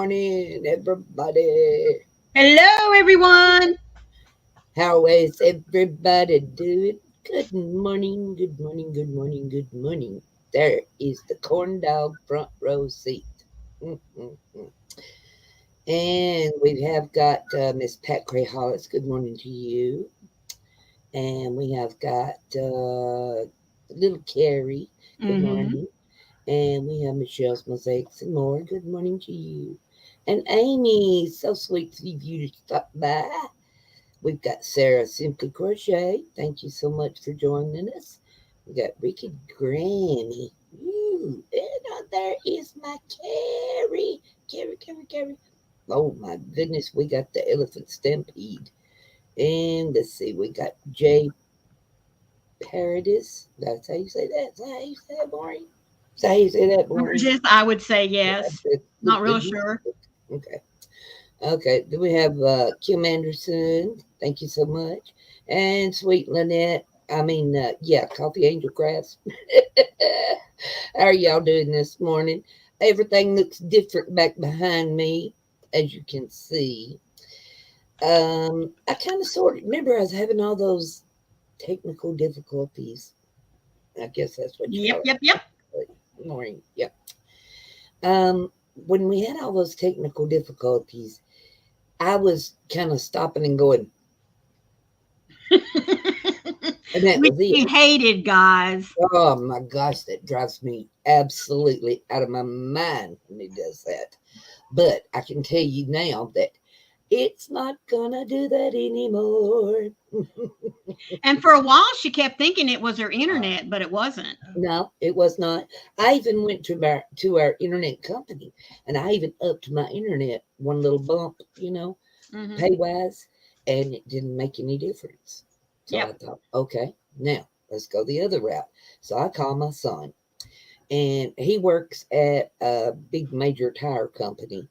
morning, everybody. Hello, everyone. How is everybody doing? Good morning, good morning, good morning, good morning. There is the corn dog front row seat. Mm. And we have got Miss Pat Gray Hollis. Good morning to you. And we have got little Carrie. Good Mm-hmm. morning. And we have Michelle's Mosaics and more. Good morning to you. And Amy, so sweet of you to stop by. We've got Sarah Simply Crochet. Thank you so much for joining us. We got Ricky Granny. Ooh, and there is my Carrie. Carrie. Oh my goodness, we got the Elephant Stampede. And let's see, we got Jay Paradis. That's how you say that. That's how you say that, Maureen. That's how you say that, Maureen. Gorgeous. I would say Yeah, yes. look Not real good. sure. Okay. Okay. Then we have Kim Anderson. Thank you so much. And Sweet Lynette. Yeah, Coffee Angel Crafts. How are y'all doing this morning? Everything looks different back behind me, as you can see. I kind of sort of remember I was having all those technical difficulties. I guess that's what you Yep, call yep, yep. it. Morning. Yeah. Um, when we had all those technical difficulties, I was kind of stopping and going, and that Which was it. we hated, guys. Oh my gosh, that drives me absolutely out of my mind when it does that. But I can tell you now that it's not gonna do that anymore. And for a while, she kept thinking it was her internet, but it wasn't. No, it was not. I even went to our internet company, and I even upped my internet one little bump, Mm-hmm. pay wise, and it didn't make any difference. So I Yep. thought, okay, now let's go the other route. So I called my son, and he works at a big major tire company,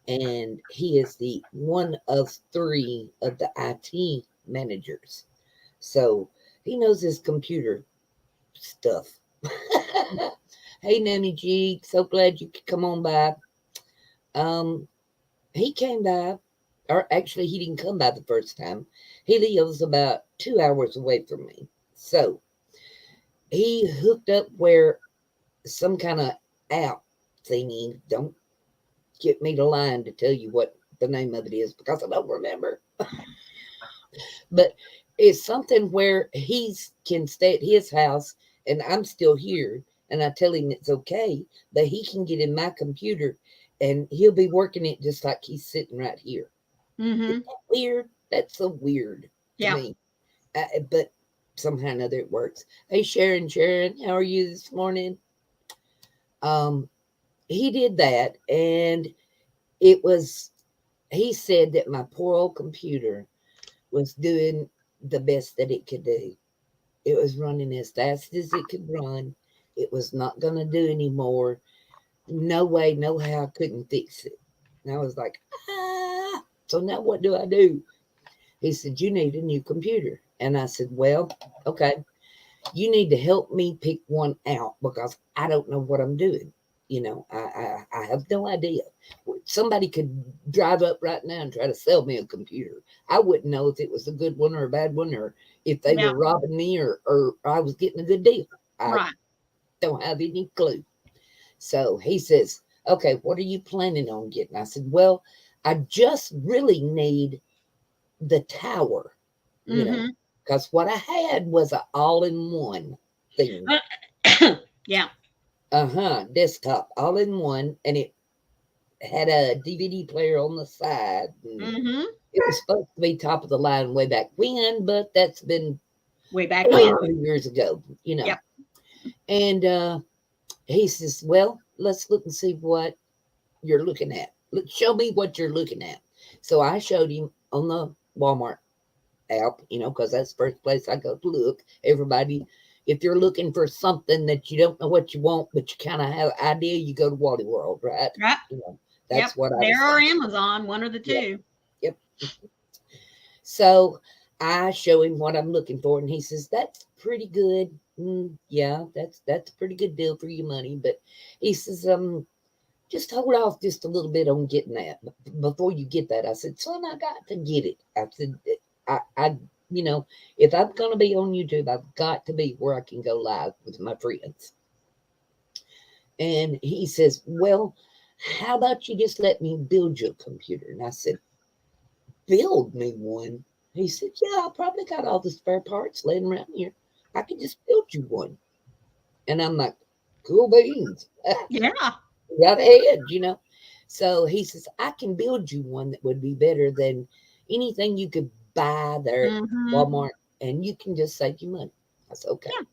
and he is the one of three of the IT managers. So he knows his computer stuff. Hey, Nanny G, so glad you could come on by. Um, he came by, or actually, he didn't come by the first time. He lives about 2 hours away from me. So he hooked up where some kind of app thingy. Don't get me to line to tell you what the name of it is because I don't remember. But it's something where he's can stay at his house and I'm still here and I tell him it's okay, but he can get in my computer and he'll be working it just like he's sitting right here. Isn't Mm-hmm. that weird? That's so weird to Yeah. me. But somehow or another it works. Hey Sharon, how are you this morning? Um, he did that and it was he said that my poor old computer was doing the best that it could do. It was running as fast as it could run. It was not going to do anymore. No way, no how I couldn't fix it. And I was like, so now what do I do? He said, you need a new computer. And I said, well, okay, you need to help me pick one out because I don't know what I'm doing. I have no idea. Somebody could drive up right now and try to sell me a computer. I wouldn't know if it was a good one or a bad one or if they Yeah. were robbing me or I was getting a good deal. I Right. don't have any clue. So he says, okay, what are you planning on getting? I said, well, I just really need the tower, you know, Mm-hmm. because what I had was an all in one thing. Yeah. Desktop all in one. And it had a DVD player on the side. And Mm-hmm. it was supposed to be top of the line way back when, but that's been Way back when. years ago, Yep. And he says, well, let's look and see what you're looking at. Show me what you're looking at. So I showed him on the Walmart app, because that's the first place I go to look. Everybody, if you're looking for something that you don't know what you want, but you kind of have an idea, you go to Wally World, right? Right. You know, Yep. that's what I There was or thinking. Amazon, one of the Yep, two. yep. So I show him what I'm looking for, and he says, "That's pretty good. Yeah, that's a pretty good deal for your money." But he says, just hold off just a little bit on getting that. Before you get that, I said, son, I got to get it. I said, I you know, if I'm going to be on YouTube, I've got to be where I can go live with my friends. And he says, well, how about you just let me build you a computer? And I said, build me one? He said, yeah, I probably got all the spare parts laying around here. I could just build you one. And I'm like, cool beans. Yeah. Got ahead. So he says, I can build you one that would be better than anything you could buy there at Mhm. Walmart, and you can just save you money. I said, okay. Yeah.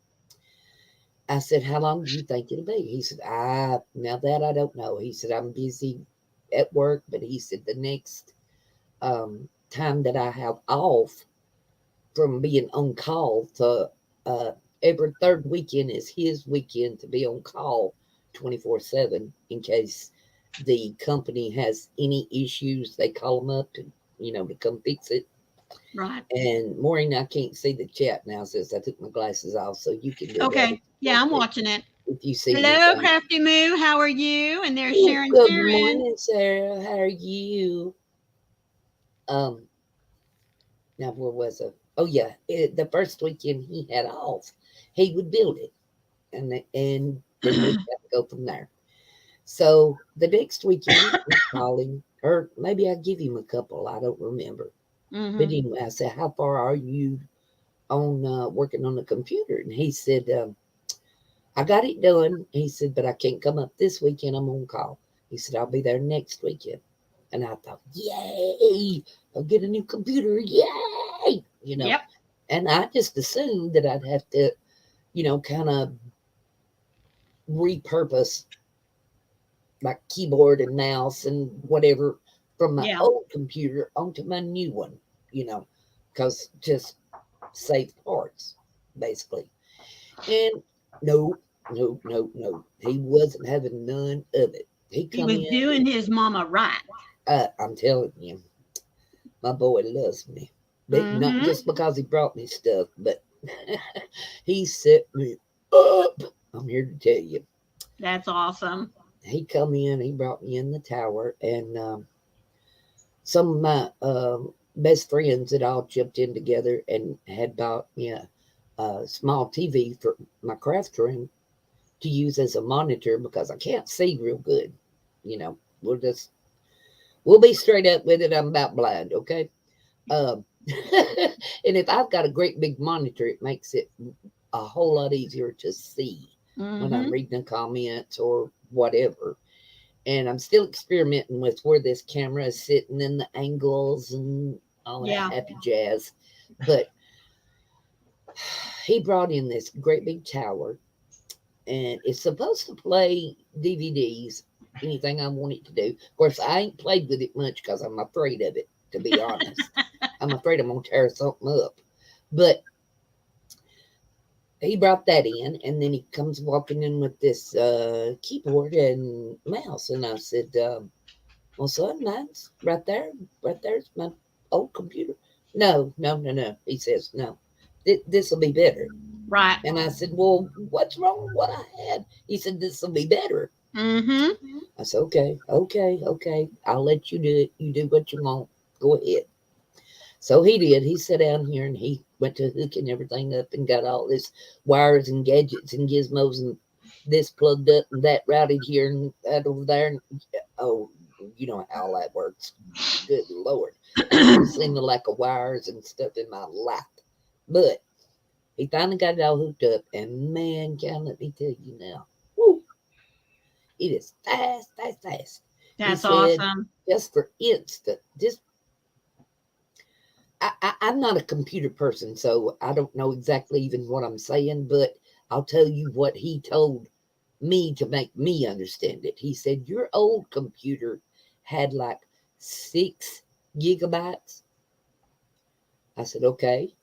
I said, how long do you think it'll be? He said, now that I don't know. He said, I'm busy at work, but he said the next time that I have off from being on call to uh, every third weekend is his weekend to be on call 24/7 in case the company has any issues. They call them up to come fix it. Right. And Maureen, I can't see the chat now since I took my glasses off, so you can do that if Okay. you Yeah, want I'm to. watching it. If you see Hello, anything. Crafty Moo. How are you? And there's Oh, Sharon good Sharon. morning, Sarah. How are you? Um, Now where was I? Oh yeah, the first weekend he had off, he would build it, and then we got to go from there. So the next weekend, I call him, or maybe I give him a couple. I don't remember. But Mhm. anyway, I said, "How far are you on working on the computer?" And he said, "I got it done." He said, "But I can't come up this weekend. I'm on call." He said, "I'll be there next weekend." And I thought, "Yay! I'll get a new computer! Yay!" Yep. And I just assumed that I'd have to, kind of repurpose my keyboard and mouse and whatever from my Yeah. old computer onto my new one, because just save parts, basically. And no, no, no, no. He wasn't having none of it. He He come was in, doing his mama right. I'm telling you, my boy loves me. But not Mhm. just because he brought me stuff, but he set me up. I'm here to tell you. That's awesome. He come in, he brought me in the tower, and some of my best friends had all chipped in together and had bought me a small TV for my craft room to use as a monitor because I can't see real good. We'll be straight up with it. I'm about blind, okay? Um, and if I've got a great big monitor, it makes it a whole lot easier to see when I'm Mhm. reading the comments or whatever. And I'm still experimenting with where this camera is sitting and the angles and all that Yeah. happy jazz. But he brought in this great big tower, and it's supposed to play DVDs, anything I want it to do. Of course, I ain't played with it much because I'm afraid of it, to be honest. I'm afraid I'm going to tear something up. But he brought that in, and then he comes walking in with this keyboard and mouse. And I said, well, son, mine's right there. Right there's my old computer. No, no, no, no. He says, no, this will be better. Right. And I said, well, what's wrong with what I had? He said, this will be better. Mhm. I said, okay, okay, okay. I'll let you do it. You do what you want. Go ahead. So he did. He sat down here and he went to hooking everything up and got all this wires and gadgets and gizmos and this plugged up and that routed here and that over there. And, oh, you know how all that works. Good Lord. I ain't never seen the lack of wires and stuff in my life. But he finally got it all hooked up. And man, can let me tell you now, whoo, it is fast, fast, fast. He That's said, awesome. just for instant, just I'm not a computer person, so I don't know exactly even what I'm saying, but I'll tell you what he told me to make me understand it. He said, your old computer had like 6 gigabytes. I said, okay,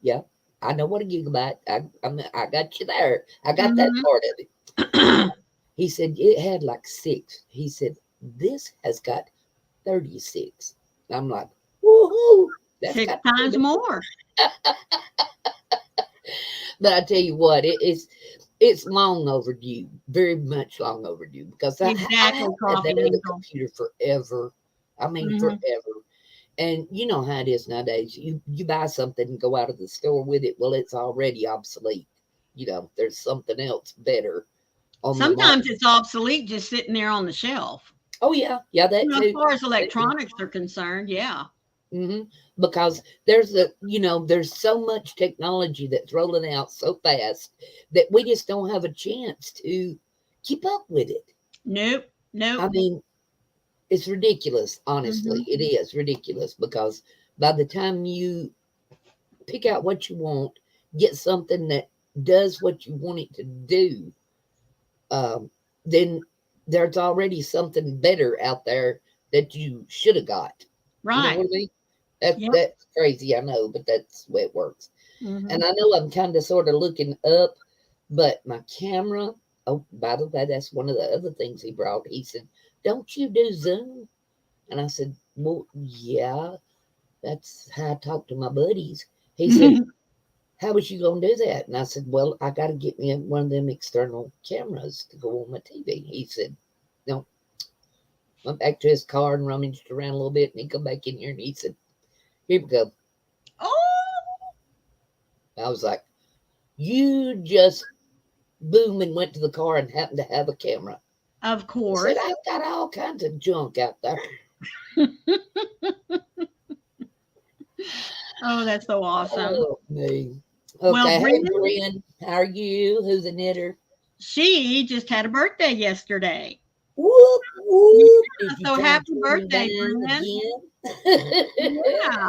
yeah, I know what a gigabyte. I got you there. I got that Mhm. part of it. He said it had like 6. He said this has got 36. I'm like, woohoo! That's Six got to times be. more. But I tell you what, it is. It's long overdue, very much long overdue, because I Exactly, have had coffee that other neutral. computer forever. I mean, Hmm. forever. And you know how it is nowadays. You buy something and go out of the store with it. Well, it's already obsolete. There's something else better on the Sometimes market. it's obsolete just sitting there on the shelf. Oh yeah, yeah, that As too. far as That too. electronics are concerned, yeah. hmm Because there's so much technology that's rolling out so fast that we just don't have a chance to keep up with it. Nope, nope. I mean, it's ridiculous, honestly. Hmm. It is ridiculous because by the time you pick out what you want, get something that does what you want it to do, um, then there's already something better out there that you should have got. You know Right. what I mean? That's crazy, I know, but that's the way it works. Hmm. And I know I'm kind of sort of looking up, but my camera. Oh, by the way, that's one of the other things he brought. He said, "Don't you do Zoom?" And I said, "Well, yeah, that's how I talk to my buddies." He said, "How was you gonna do that?" And I said, "Well, I got to get me one of them external cameras to go on my TV." He said, "No." Went back to his car and rummaged around a little bit, and he come back in here and he said, "Here we go." Oh, I was like, "You just boom and went to the car and happened to have a camera." of I said, course. "I've got all kinds of junk out there." Oh, that's so awesome. Oh, me. Well, Okay. Hey, Brenda, Brian, how are you? Who's the knitter? she just had a birthday yesterday. Whoop, Yeah, whoop. Did you so turn happy 29 birthday, Brenda. again? Yeah.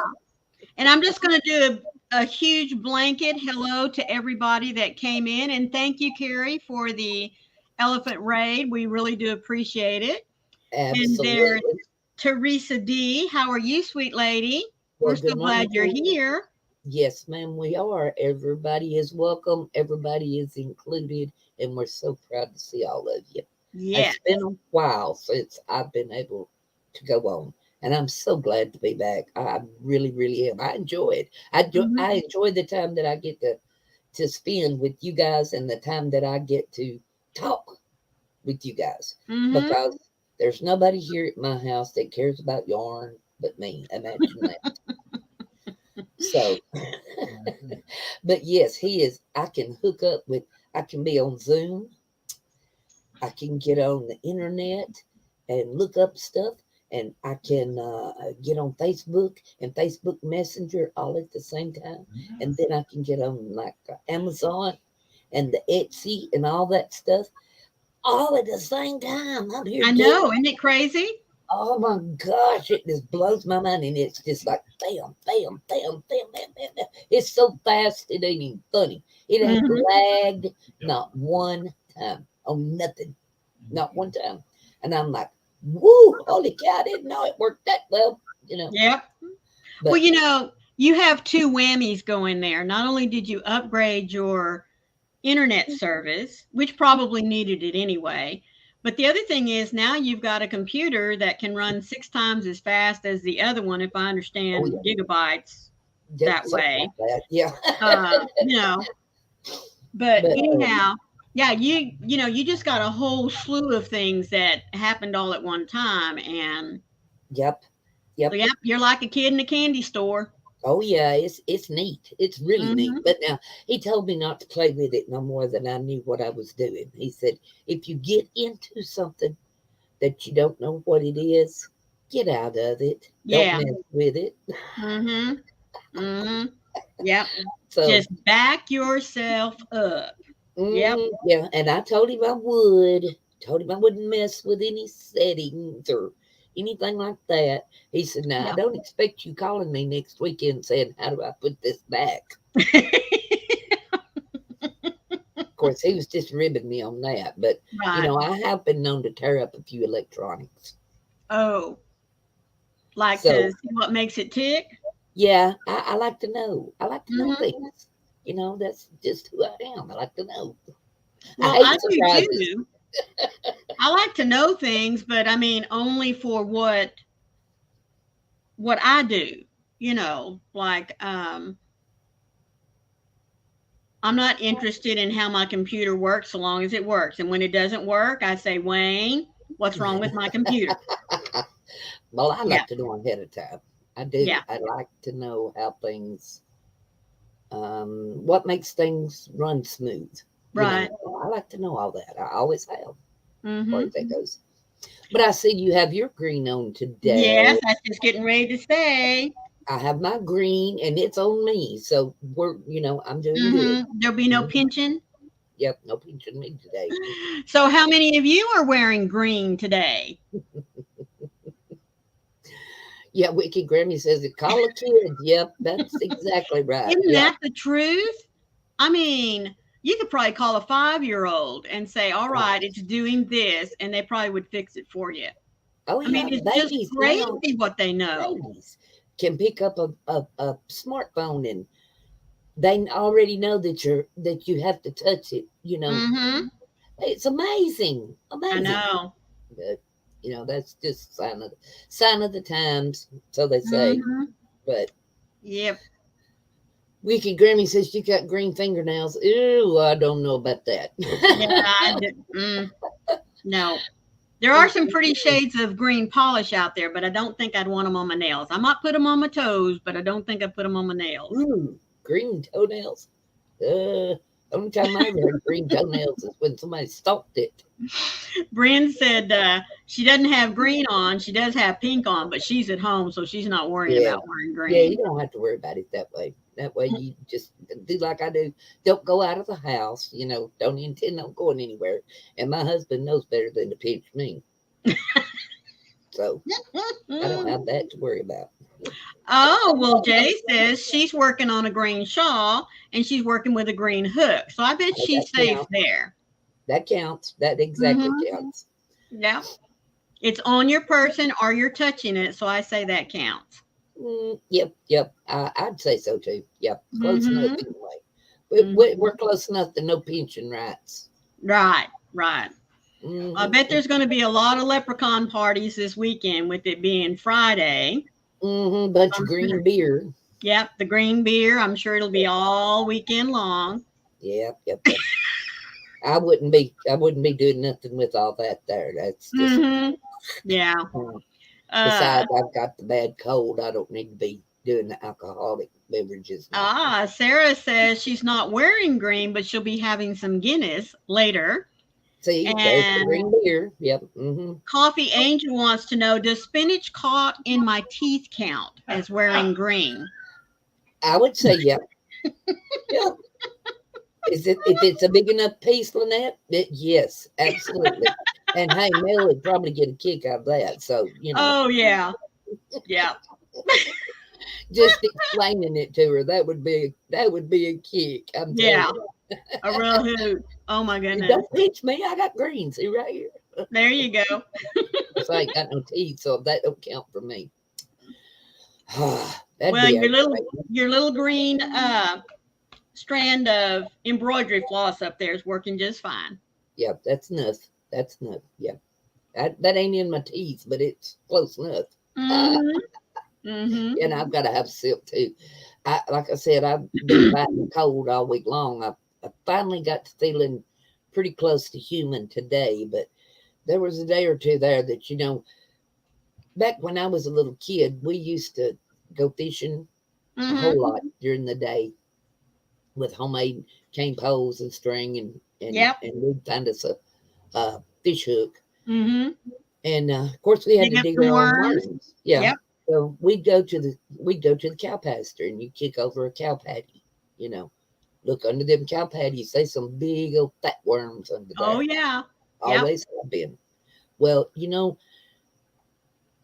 And I'm just going to do a huge blanket hello to everybody that came in. And thank you, Carrie, for the elephant raid. We really do appreciate it. And there's Absolutely. Teresa D. How are you, sweet lady? Well, We're so good morning glad to you're you. here. Yes, ma'am, we are. Everybody is welcome. Everybody is included. And we're so proud to see all of you. Yes. It's been a while since I've been able to go on. And I'm so glad to be back. I really, really am. I enjoy it. I Mhm. enjoy the time that I get to spend with you guys and the time that I get to talk with you guys Mhm. because there's nobody here at my house that cares about yarn but me. Imagine that. So, but yes, he is. I can hook up with, I can be on Zoom, I can get on the internet and look up stuff. And I can get on Facebook and Facebook Messenger all at the same time. And then I can get on like Amazon and the Etsy and all that stuff all at the same time. I'm here I doing. know. Isn't it crazy? Oh my gosh, it just blows my mind. And it's just like, bam, bam, bam, bam, bam, bam, bam. It's so fast, it ain't even funny. It ain't Mhm. lagged not one time on nothing, not one time. And I'm like, woo, holy cow, I didn't know it worked that well. Yep. Well, But you have two whammies going there. Not only did you upgrade your internet service, which probably needed it anyway. But the other thing is now you've got a computer that can run 6 times as fast as the other one, if I oh, understand yeah, gigabytes just that something way. like that. Yeah. Uh, you know, but But anyhow, yeah, you just got a whole slew of things that happened all at one time, and yep, yep. yep, you're like a kid in a candy store. Oh yeah, it's neat. It's really neat. Hmm. But now he told me not to play with it no more than I knew what I was doing. He said, if you get into something that you don't know what it is, get out of it. Don't Yeah. mess with it. Hmm. Hmm. Yep. So, Just back yourself up. Yep. yeah, and I told him I would. Told him I wouldn't mess with any settings or anything like that. He said, "Now I Yeah. don't expect you calling me next weekend saying how do I put this back." Of course, he was just ribbing me on that, but Right. I have been known to tear up a few electronics. Oh, like to So see what makes it tick? yeah, I like to know. I like to know Mhm. things. That's just who I am. I like to know. I Well, I hate do surprises. too. I like to know things, but I mean only for what I do, like I'm not interested in how my computer works so long as it works. And when it doesn't work, I say, Wayne, what's wrong with my computer? Well, I Yeah, like to know ahead of time. I do. yeah, I like to know how things, what makes things run smooth. You right. know, I like to know all that. I always have, as far Mm-hmm. as that goes. But I see you have your green on today. Yes, I was just getting ready to say. I have my green, and it's on me. So I'm doing good. Mm-hmm. There'll be no Mhm. pinching. Yep, no pinching me today. So, how many of you are wearing green today? Yeah, Wicked Grammy says it. Call a kid. Yep, that's exactly right. Isn't Yep. that the truth? I mean, you could probably call a 5-year-old and say, all Oh, right, it's doing this, and they probably would fix it for you. oh I mean, yeah, it's just babies now. crazy what they know. Babies can pick up a smartphone, and they already know that you have to touch it. Mm-hmm. It's amazing, I amazing. know. But that's just sign of the times, so they say. Mm-hmm. But Yep. Wiki Grammy says you got green fingernails. Ew, I don't know about that. Yeah, I did. No. There are some pretty shades of green polish out there, but I don't think I'd want them on my nails. I might put them on my toes, but I don't think I'd put them on my nails. Ooh, green toenails. Only time I ever had green toenails is when somebody stalked it. Bryn said she doesn't have green on. She does have pink on, but she's at home, so she's not worrying Yeah. about wearing Yeah, you green. don't have to worry about it that way. That way you just do like I do. Don't go out of the house, don't intend on going anywhere. And my husband knows better than to pinch me. So I don't have that to worry about. Oh, well, Jay says she's working on a green shawl and she's working with a green hook. So I bet Oh, that she's safe counts. there. That counts. That exactly Mm-hmm. counts. Yeah. It's on your person or you're touching it. So I say that counts. Yep, yep. I'd say so too. Yep, close enough Mm-hmm. anyway. We're Mm-hmm. close enough to no pension rights. Right, right. I Hmm. bet there's going to be a lot of leprechaun parties this weekend with it being Friday. Bunch of I'm sure. green beer. Yep, the green beer. I'm sure it'll be all weekend long. Yep, yep, yep. I wouldn't be doing nothing with all that there. That's just Mm-hmm. Yeah. uh, Uh, besides I've got the bad cold. I don't need to be doing the alcoholic beverages now. Sarah says she's not wearing green, but she'll be having some Guinness later. See, there's the And green beer. Yep. Coffee Angel wants to know, does spinach caught in my teeth count as wearing green? I would say yep. Yep. Is it if it's a big enough piece, Lynette? Yes, absolutely. And hey, Mel would probably get a kick out of that. So, Oh, yeah. Yeah. just explaining it to her, that would be a kick. I'm telling Yeah. you. A real hoot. Oh, my You goodness. don't pinch me. I got green. See right here. There you go. So I ain't got no teeth, so that don't count for me. That'd Well, be aggravating. your little green strand of embroidery floss up there is working just fine. Yep, that's enough. That's enough. Yep. That ain't in my teeth, but it's close enough. Mm-hmm. Mm-hmm. And I've got to have silk too. Like I said, I've been fighting the cold all week long. I finally got to feeling pretty close to human today, but there was a day or two there that back when I was a little kid, we used to go fishing a whole Mm-hmm. lot during the day with homemade cane poles and string, and Yep. and we'd find us a fish hook, Mm-hmm. and of course we had Dig to up dig some our own worms. worms. Yeah, Yep. so we'd go to the cow pasture, and you kick over a cow patty, you know, look under them cow patties. There's some big old fat worms under Oh, there. yeah. Yep. Always have been. Well,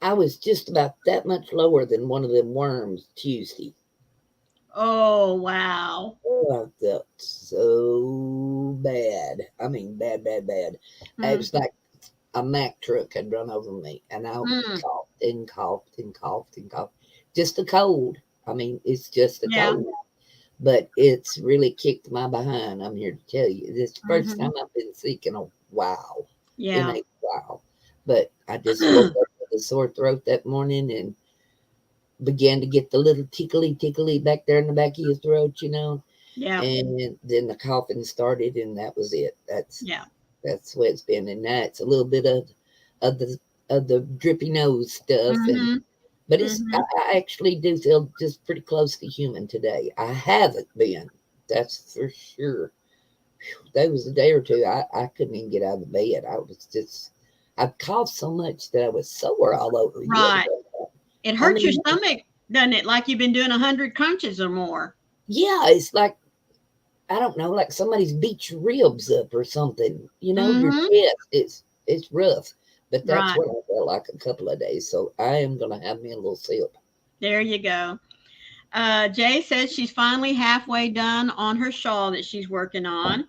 I was just about that much lower than one of them worms Tuesday. Oh, wow. Oh, I felt so bad. I mean, bad, bad, bad. It Mm, was like a Mack truck had run over me, and I mm. coughed and coughed and coughed and coughed. Just a cold. I mean, it's just a Yeah. cold, but it's really kicked my behind. I'm here to tell you, this is the first Mm-hmm. time I've been sick in Yeah. a while. But I just woke up with a sore throat that morning and began to get the little tickly tickly back there in the back of your throat. Yeah. and then the coughing started, and that was it. Yeah. That's what it's been, and now it's a little bit of the of the drippy nose stuff, and Mhm. but Mhm. I actually do feel just pretty close to human today. I haven't been, that's for sure. There was a day or two I couldn't even get out of the bed. I was just I coughed so much that I was sore all over. You ever Right. done that? It I hurts your mean, stomach, doesn't it? Like you've been doing 100 crunches or more. yeah, it's like I don't know, like somebody's beat your ribs up or something. Your Mhm. chest. It's rough, but that's Right. what I felt like a couple of days. So I am gonna have me a little sip. There you go. Jay says she's finally halfway done on her shawl that she's working on.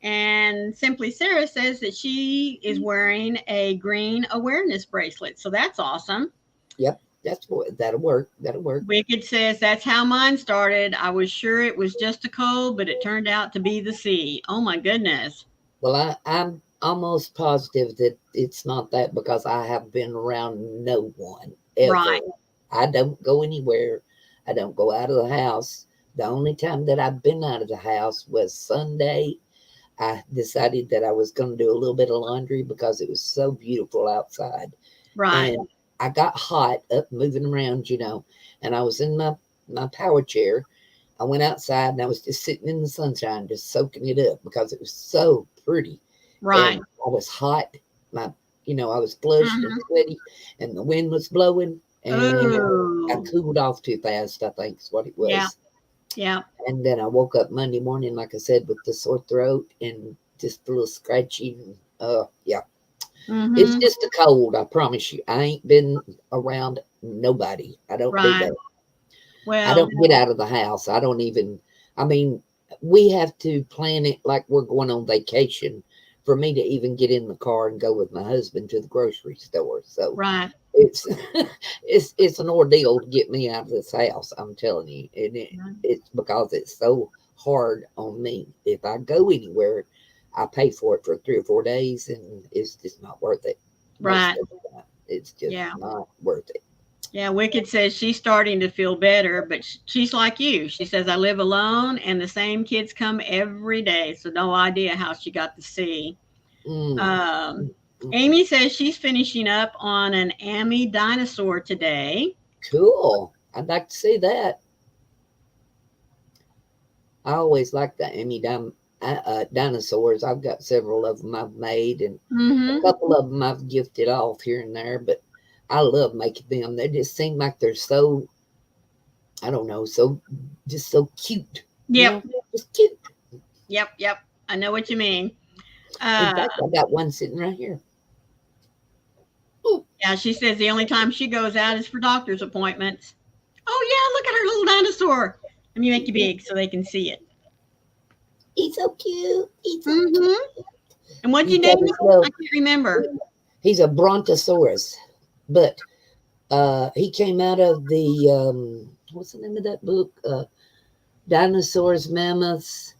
And Simply Sarah says that she is wearing a green awareness bracelet. So that's awesome. Yep, that's what that'll work. That'll work. Wicked says that's how mine started. I was sure it was just a cold, but it turned out to be the sea. Oh my goodness. Well, I'm almost positive that it's not that because I have been around no one ever. Right. I don't go anywhere. I don't go out of the house. The only time that I've been out of the house was Sunday. I decided that I was going to do a little bit of laundry because it was so beautiful outside. Right. And I got hot up moving around, and I was in my power chair. I went outside and I was just sitting in the sunshine, just soaking it up because it was so pretty. Right. And I was hot. My, I was flushed and Mhm. sweaty, and the wind was blowing, and I Oh. cooled off too fast, I think is what it Yeah. was. Yeah. And then I woke up Monday morning, like I said, with the sore throat and just a little scratching. Yeah, it's Mhm. just a cold. I promise you. I ain't been around nobody. I don't do Right. that. I Well, don't get out of the house. I don't even. I mean, we have to plan it like we're going on vacation for me to even get in the car and go with my husband to the grocery store. So right. it's it's an ordeal to get me out of this house. I'm telling you, and it's because it's so hard on me. If I go anywhere, I pay for it for 3 or 4 days, and it's just not worth it. Most Right. of the time, it's just Yeah. not worth it. Yeah, Wicked says she's starting to feel better, but she's like you. She says, I live alone and the same kids come every day. So, no idea how she got to see. Mm, Um, mm, mm, mm. Amy says she's finishing up on an Amy dinosaur today. Cool. I'd like to see that. I always like the dinosaurs. I've got several of them I've made, and a Mm-hmm. couple of them I've gifted off here and there. But I love making them. They just seem like they're so, I don't know, so just so cute. Yep. Just cute. Yep. Yep. I know what you mean. In Uh, fact, I got one sitting right here. Ooh, yeah, she says the only time she goes out is for doctor's appointments. Oh, yeah, look at her little dinosaur. Let me make you big so they can see it. he's so cute. He's so cute. Mm-hmm. And what'd He's you name got him? his I little. can't remember. He's a brontosaurus, but he came out of the what's the name of that book? Dinosaurs, Mammoths,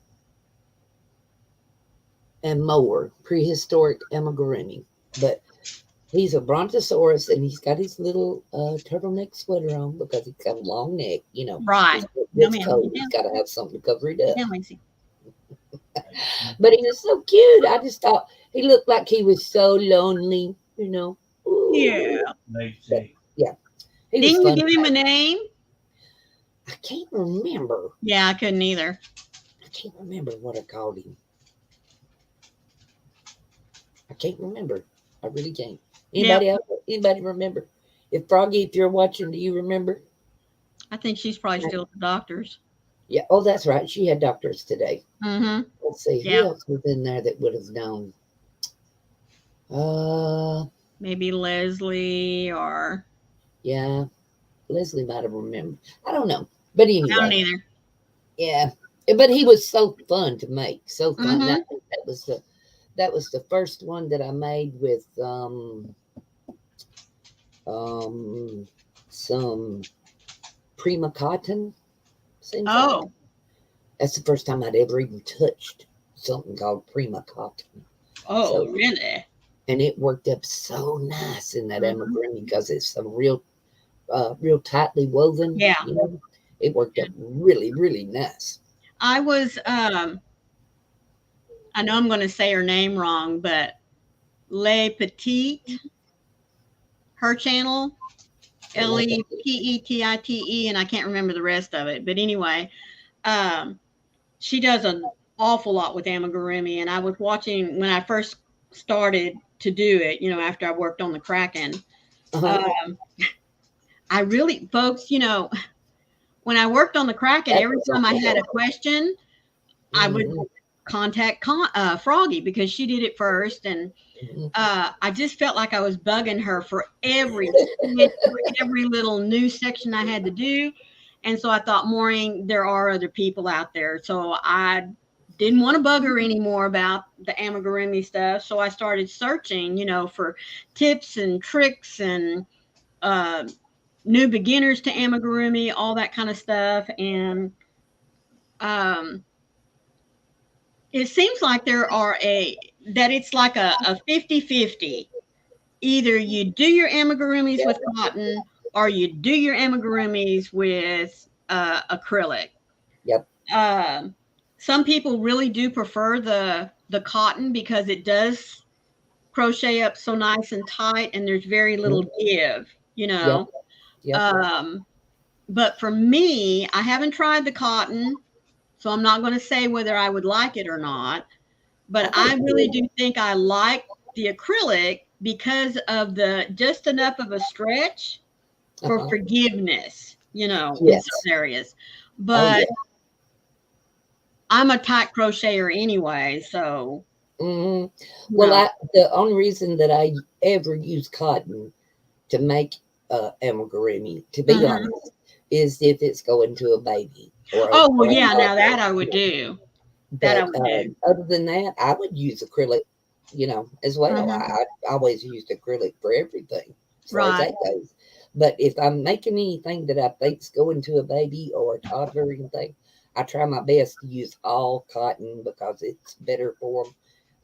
and More, Prehistoric Amigurumi. But he's a brontosaurus, and he's got his little turtleneck sweater on because he's got a long neck. Right. It's, No, it's ma'am. cold. Get He's down. got to have something to cover it Get up. down, Lacey. But he was so cute. I just thought he looked like he was so lonely. Ooh. Yeah. But yeah, he was Didn't you fun. give him a name? I can't remember. Yeah, I couldn't either. I can't remember what I called him. I can't remember. I really can't. Yep. Anybody else? Anybody remember? If Froggy, if you're watching, do you remember? I think she's probably still at the doctor's. Yeah. Oh, that's right. She had doctors today. Mm-hmm. Let's see who Yep. else was in there that would have known. Uh, Maybe Leslie or yeah, Leslie might have remembered. I don't know, but I don't anyway, either. yeah. But he was so fun to make. So fun. Mm-hmm. That was the first one that I made with um some Prima cotton. Seems like Oh. that's the first time I'd ever even touched something called Prima cotton. Oh, So really? and it worked up so nice in that Mm-hmm. amigurumi because it's some real tightly woven. Yeah. It worked up really really nice. I was I know I'm going to say her name wrong, but Le Petite, her channel, Lepetite, and I can't remember the rest of it. But anyway, um, she does an awful lot with amigurumi, and I was watching when I first started to do it. After I worked on the Kraken, Uh-huh. um, I really, folks, when I worked on the Kraken, That every was time I had awful. a question, I would Mm-hmm. contact Froggy because she did it first, and Mm-hmm. I just felt like I was bugging her for every stitch, for every little new section I had to do. And so I thought, Maureen, there are other people out there. So I didn't want to bug her anymore about the amigurumi stuff. So I started searching, for tips and tricks and uh, new beginners to amigurumi, all that kind of stuff. And um, it seems like that it's like a 50-50. Either you do your amigurumis with cotton or you do your amigurumis with acrylic. Yep. Um, some people really do prefer the cotton because it does crochet up so nice and tight, and there's very little Mhm. give, you Yep. know. Yep. Um, but for me, I haven't tried the cotton, so I'm not going to say whether I would like it or not. But I I think really you do think I like the acrylic because of the just enough of a stretch would. for Uh-huh. forgiveness, in Yes. some areas. Oh But yeah. I'm a tight crocheter anyway, so Hmm. Well, no. the only reason that I ever use cotton to make amigurumi, to be Mhm. honest, is if it's going to a baby Oh, well, or a yeah, now toddler. that I would do. That I But would do. other than that, I would use acrylic, as well. Mhm. I always used acrylic for everything as far as Right. that goes. But if I'm making anything that I think's going to a baby or a toddler or anything, I try my best to use all cotton because it's better for them.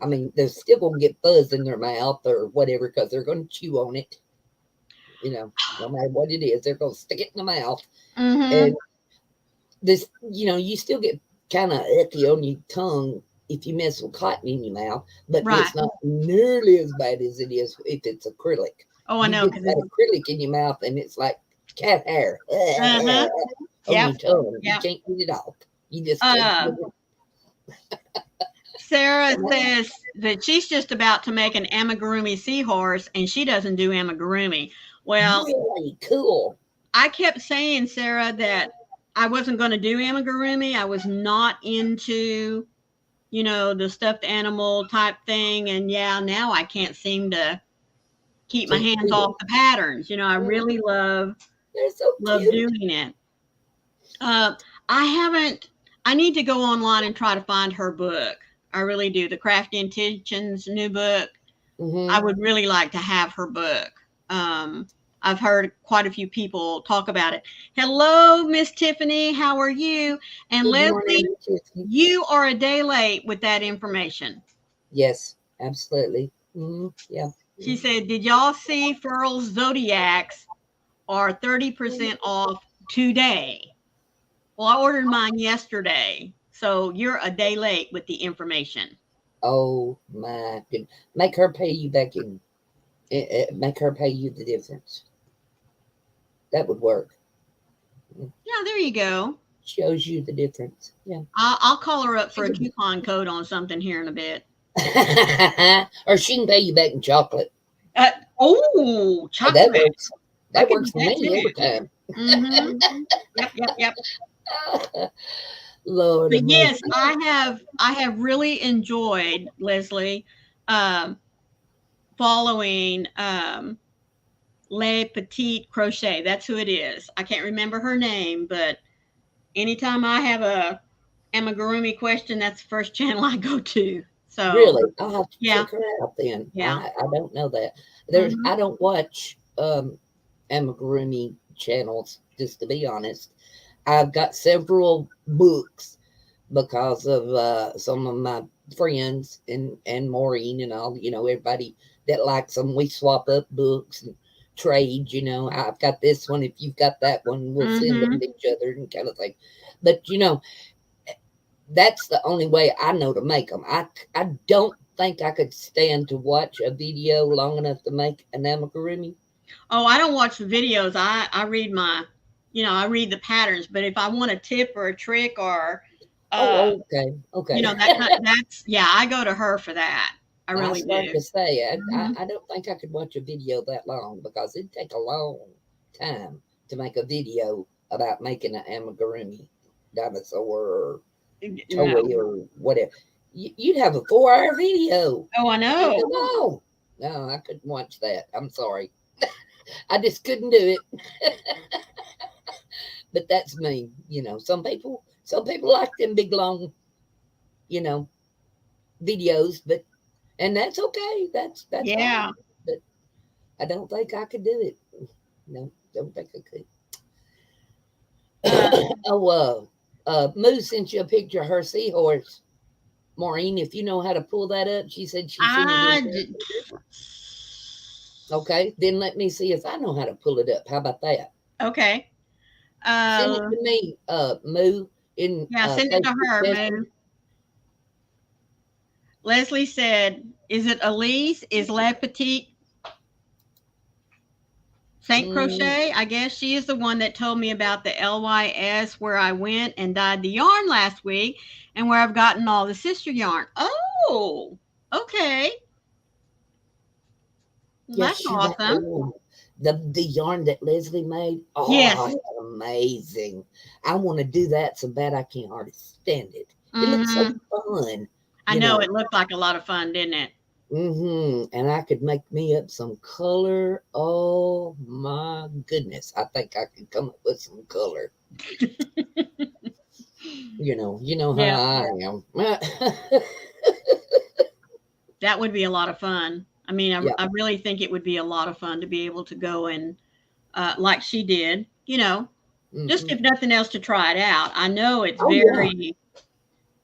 I mean, they're still going to get fuzz in their mouth or whatever because they're going to chew on it. No matter what it is, they're going to stick it in the mouth. And Mhm. you still get kind of icky on your tongue if you mess with cotton in your mouth, but Right. it's not nearly as bad as it is if it's acrylic. Oh, I You know get because that it's acrylic in your mouth and it's like cat hair uh-huh. on Yep. your tongue. You Yep. can't get it off. You just can't Uh, get it. Sarah says that she's just about to make an amigurumi seahorse and she doesn't do amigurumi. Well, Really cool. I kept saying, Sarah, that I wasn't going to do amigurumi. I was not into, the stuffed animal type thing. And yeah, now I can't seem to keep my Can't hands do off it. the patterns. I Mm, really they're so love cute. doing it. Uh, I haven't. I need to go online and try to find her book. I really do. The Crafty Intentions new book. I Hmm. would really like to have her book. Um, I've heard quite a few people talk about it. Hello, Miss Tiffany. How are you? And Good Leslie, morning, Tiffany. you are a day late with that information. Yes, absolutely. Yeah. She said, "Did y'all see Furl's Zodiacs are 30% off today?" Well, I ordered mine yesterday, so you're a day late with the information. Oh my goodness. Make her pay you back in. Make her pay you the difference. That would work. Mm, Yeah, there you go. shows you the difference. Yeah. I'll call her up for She a can, coupon code on something here in a bit. or she can pay you back in chocolate. Uh, oh, That chocolate. works. I That could do works for that me every too. time. Mm-hmm. Yep, yep, yep. Lord But of mercy. yes, I have really enjoyed Leslie um, following Le Petite Crochet. That's who it is. I can't remember her name, but anytime I have a amigurumi question, that's the first channel I go to. So Really, I'll have to yeah, check her out then. yeah. I don't know that. Hmm. I don't watch amigurumi channels, just to be honest. I've got several books because of some of my friends and Maureen and all, everybody that likes them. We swap up books and trade, I've got this one. If you've got that one, we'll send them Hmm. to each other and kind of thing. But, That's the only way I know to make them. I don't think I could stand to watch a video long enough to make an amigurumi. Oh, I don't watch the videos. I read my, I read the patterns. But if I want a tip or a trick or, uh, Oh, okay, that okay. kind, that's yeah, I go to her for that. I I really started do. to say Hmm. I don't think I could watch a video that long because it'd take a long time to make a video about making an amigurumi dinosaur or No. toy or whatever. You'd have a 4 hour video. Oh, I I mean, know. come on. No, I couldn't watch that. I'm sorry. I just couldn't do it. But that's me. Some people like them big long, you know, videos, but and that's okay. That's Yeah. fine. But I don't think I could do it. No, don't think I could. Uh, Oh, Moo sent you a picture of her seahorse. Maureen, if you know how to pull that up, she said she seen it in I d- Messenger. Okay, then let me see if I know how to pull it up. How about that? okay. Send it Uh, to me, Moo, in yeah, send it to Facebook her, Messenger. Moo. Leslie said, "Is it Elise? Is La Petite Saint Mm, Crochet? I guess she is the one that told me about the LYS where I went and dyed the yarn last week, and where I've gotten all the sister yarn." Oh, okay. Well, yes, that's she. awesome. The yarn that Leslie made. Oh, Yes. it's amazing. I want to do that so bad I can't hardly stand it. It looks so Hmm. fun, I you know know. it looked like a lot of fun, didn't it? And I could make me up some color. Oh my goodness. I think I could come up with some color. You know how Yeah, I am. that would be a lot of fun. I mean, Yeah. I really think it would be a lot of fun to be able to go and, like she did, just Hmm. if nothing else to try it out. I know it's Oh yeah. very,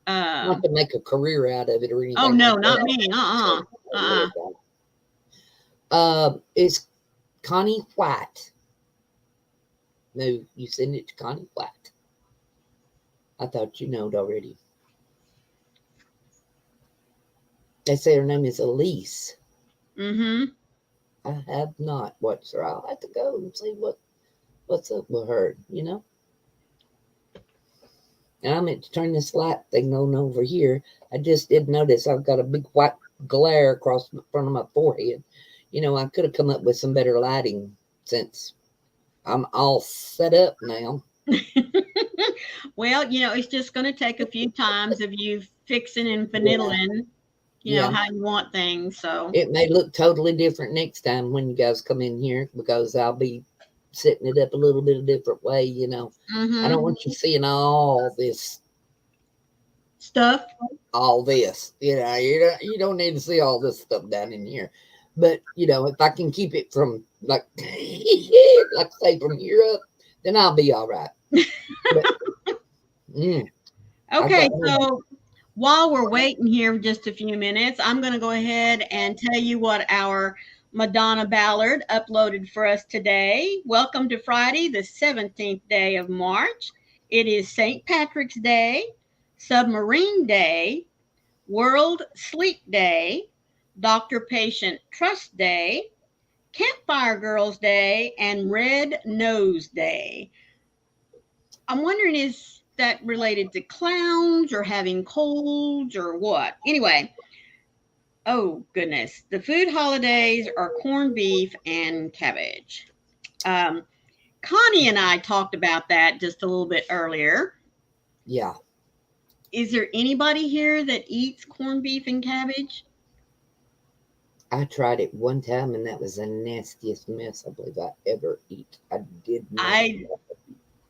uh, Not to make a career out of it or oh anything no, like not that. me. Oh, Uh-uh. Lord, no. It's Connie White. No, you send it to Connie White. I thought you knowed already. They say her name is Elise. Mm-hmm. I have not watched her. I'll have to go and see what's up with her. And I meant to turn this light thing on over here. I just did notice I've got a big white glare across the front of my forehead. I could have come up with some better lighting since I'm all set up now. Well, it's just going to take a few times of you fixing and Yeah, finagling, yeah. how you want things. So, It may look totally different next time when you guys come in here because I'll be setting it up a little bit a different way. I mm-hmm. don't want you seeing Stuff. all this. You don't need to see all this stuff down in here. But if I can keep it from like say from here up, then I'll be all right. But mm, I Okay, got one. so while we're waiting here just a few minutes, I'm going to go ahead and tell you what our Madonna Ballard uploaded for us today. Welcome to Friday, the 17th day of March. It is St. Patrick's Day, Submarine Day, World Sleep Day, Doctor Patient Trust Day, Campfire Girls Day, and Red Nose Day. I'm wondering, is that related to clowns or having colds or what? Anyway, oh goodness. The food holidays are corned beef and cabbage. Um, Connie and I talked about that just a little bit earlier. Yeah, Is there anybody here that eats corned beef and cabbage? I tried it one time and that was the nastiest mess I believe I ever eat. I did not I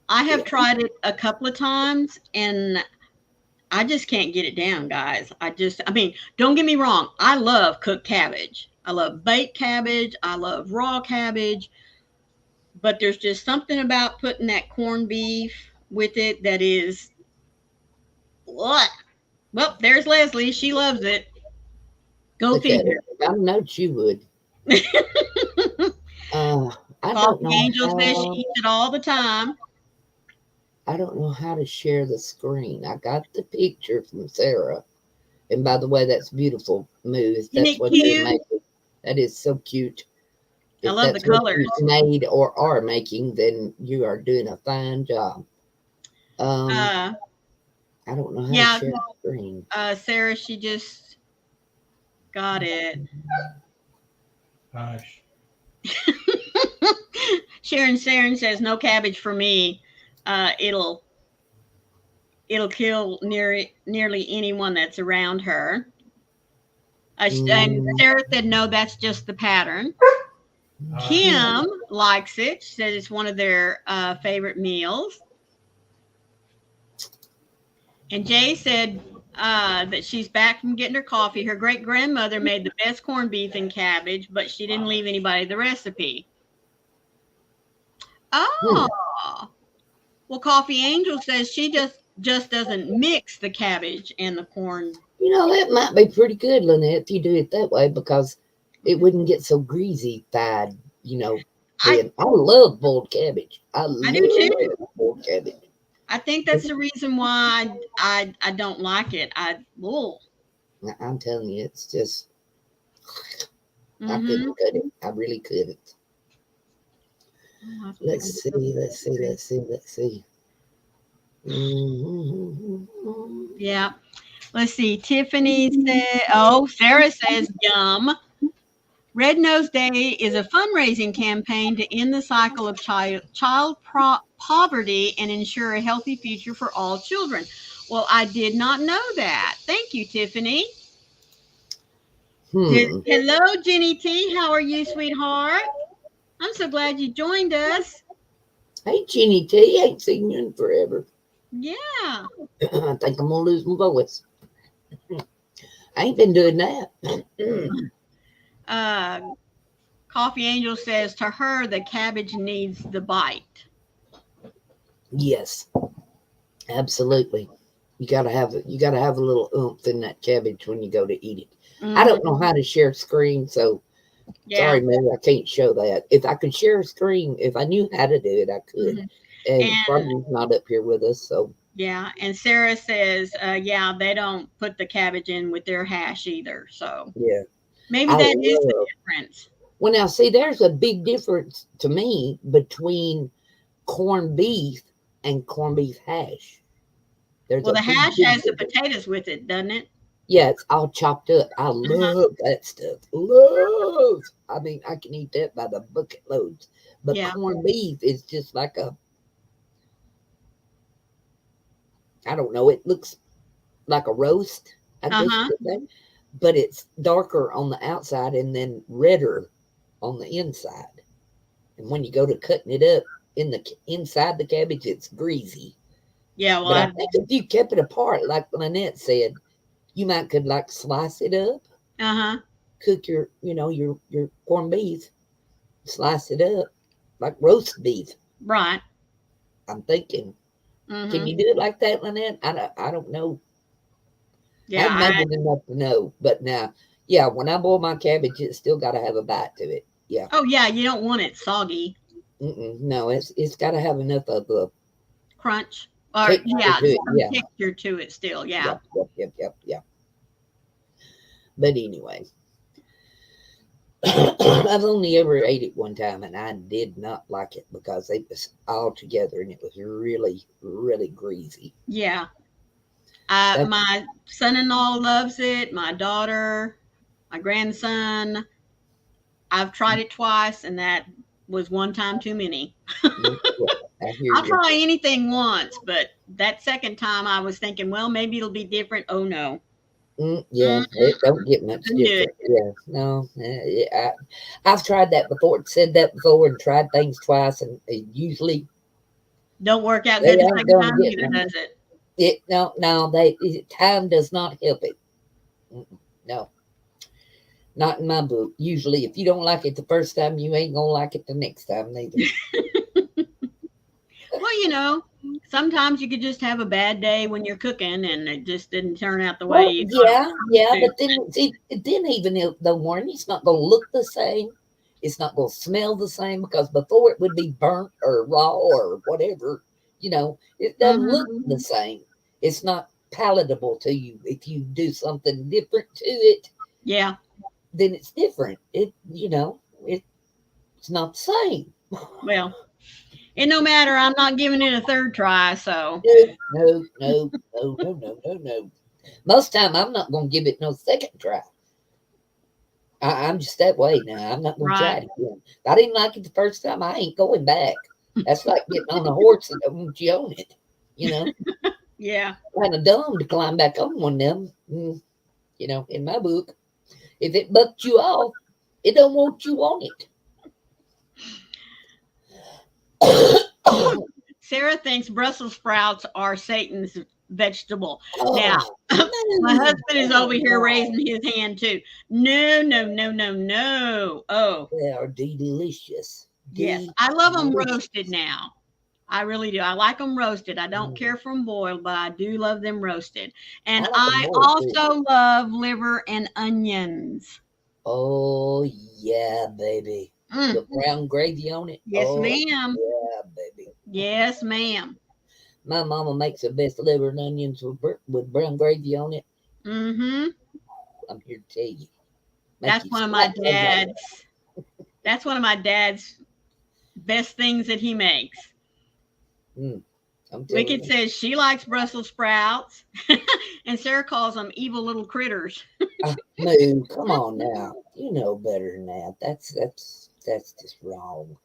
I have it. tried it a couple of times and I just can't get it down, guys. I mean, don't get me wrong. I love cooked cabbage. I love baked cabbage. I love raw cabbage. But there's just something about putting that corned beef with it that is what? Well, there's Leslie. She loves it. Go Look at figure. her. I know you would. Uh, I don't Coffee know Angel says she how. eats it all the time. I don't know how to share the screen. I got the picture from Sarah. And by the way, that's beautiful, Moose. Isn't That's it what you're cute? making. That is so cute. I If love the that's what you colors. made or are making, then you are doing a fine job. Um, Uh, I don't know how to yeah, share the screen. Sarah, she just got it. Hush. Sharon says no cabbage for me. It'll kill nearly anyone that's around her. And Mm, Sarah said no, that's just the pattern. Hush. Kim likes it. She said it's one of their favorite meals. And Jay said that she's back from getting her coffee. Her great grandmother made the best corned beef and cabbage, but she didn't leave anybody the recipe. hmm. Oh, well, Coffee Angel says she just doesn't mix the cabbage and the corn. That might be pretty good, Lynette, if you do it that way, because it wouldn't get so greasy fried, I then. I love boiled cabbage. I I do love too. boiled cabbage. I think that's the reason why I don't like it. Oh, I'm telling you, it's just, I mm-hmm. couldn't cut it. I really couldn't. I'll have to pick Let's them see, let's see, let's see, let's see. Mhm. Yeah. Let's see. Tiffany said, oh, Sarah says, yum. Red Nose Day is a fundraising campaign to end the cycle of poverty and ensure a healthy future for all children. Well, I did not know that. Thank you, Tiffany. Hmm. Hello, Jenny T. How are you, sweetheart? I'm so glad you joined us. Hey, Jenny T, ain't seen you in forever. Yeah. I think I'm gonna lose my voice. I ain't been doing that. Uh, Coffee Angel says to her, the cabbage needs the bite. Yes, absolutely. You gotta have a little oomph in that cabbage when you go to eat it. I Hmm. don't know how to share screen, so Yeah. sorry, Mary, I can't show that. If I could share a screen, if I knew how to do it, I could. Hmm. And And Barbara's not up here with us, so yeah, and Sarah says, yeah, they don't put the cabbage in with their hash either. So yeah. maybe I that is the love. difference. Well, now see, there's a big difference to me between corned beef and corned beef hash. There's Well, a the big, hash big has the difference. potatoes with it, doesn't it? Yeah, it's all chopped up. I Uh-huh. love that stuff. Love. I mean, I can eat that by the bucket loads. But Yeah. corned beef is just like I don't know, it looks like a roast, I guess you Uh-huh. could say. But it's darker on the outside and then redder on the inside. And when you go to cutting it up inside the cabbage, it's greasy. Yeah. Well, But I think if you kept it apart, like Lynette said, you might could like slice it up, uh-huh. cook your corned beef, slice it up like roast beef. Right. I'm thinking, can Mm-hmm. you do it like that, Lynette? I don't know. I Yeah. haven't made it enough to know, but now, yeah, when I boil my cabbage, it's still got to have a bite to it. Yeah, Oh, yeah. You don't want it soggy. no, it's got to have enough of a Crunch. Or, texture yeah, to it. some Yeah, texture to it still. Yeah. yep, yep, yep, yep, yep. But anyway, I've only ever ate it one time, and I did not like it because it was all together, and it was really, really greasy. Yeah. That My son-in-law loves it. My daughter, my grandson. I've tried it twice, and that was one time too many. yeah, I hear I'll you. try anything once, but that second time I was thinking, well, maybe it'll be different. Oh no, Yeah, it don't get much couldn't do it. different. Yeah, no, I've tried that before. Said that before, and tried things twice, and usually Don't work out they good the aren't second going time to get either, me. does it? No, time does not help it. No, not in my book. Usually, if you don't like it the first time, you ain't gonna like it the next time neither. Well, sometimes you could just have a bad day when you're cooking, and it just didn't turn out the way Well, you thought it yeah, yeah, was but then see, then even if the morning, it's not gonna look the same. It's not gonna smell the same because before it would be burnt or raw or whatever. It doesn't look Mhm. the same. It's not palatable to you. If you do something different to it, Yeah. then it's different. It's not the same. Well, and no matter, I'm not giving it a third try. So, No, no, no, no, no, no, no, no. Most time, I'm not going to give it no second try. I'm just that way now. I'm not going to try right. it again. If I didn't like it the first time, I ain't going back. That's like getting on a horse and don't want you own it. You know, Yeah. kind of dumb to climb back on one of them. In my book, if it bucked you off, it don't want you on it. Sarah thinks Brussels sprouts are Satan's vegetable. Now, Oh, my no. husband is Oh, over here no. raising his hand too. No, no, no, no, no. Oh, They are delicious. yes. I love them roasted Delicious. now. I really do. I like them roasted. I don't Mm. care for them boiled, but I do love them roasted. And I like them I boiled too. also love liver and onions. Oh, yeah, baby. Mm, Put brown gravy on it. yes, Oh, ma'am. yeah, baby. Yes, ma'am. My mama makes the best liver and onions with brown gravy on it. Mm-hmm. I'm here to tell you. Make That's you one of squat my your jaw. dad's. That's one of my dad's best things that he makes. Mm, I'm telling Wicked you. says she likes Brussels sprouts, and Sarah calls them evil little critters. Moo, come on now. You know better than that. That's just wrong.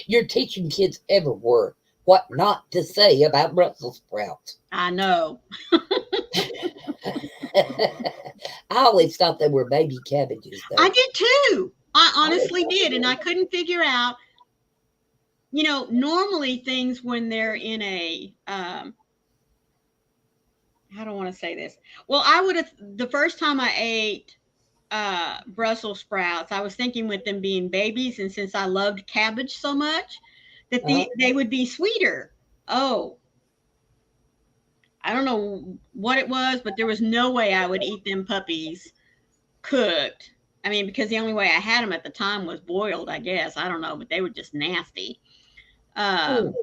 You're teaching kids everywhere what not to say about Brussels sprouts. I know. I always thought they were baby cabbages, I though. did too. I I always honestly thought they did, and were. I couldn't figure out. Normally things when they're in a how do I want to say this? Well, I would have the first time I ate Brussels sprouts, I was thinking with them being babies, and since I loved cabbage so much, that Uh-huh. they would be sweeter. Oh, I don't know what it was, but there was no way I would eat them puppies cooked. I mean, because the only way I had them at the time was boiled, I guess. I don't know, but they were just nasty. Mm, Um,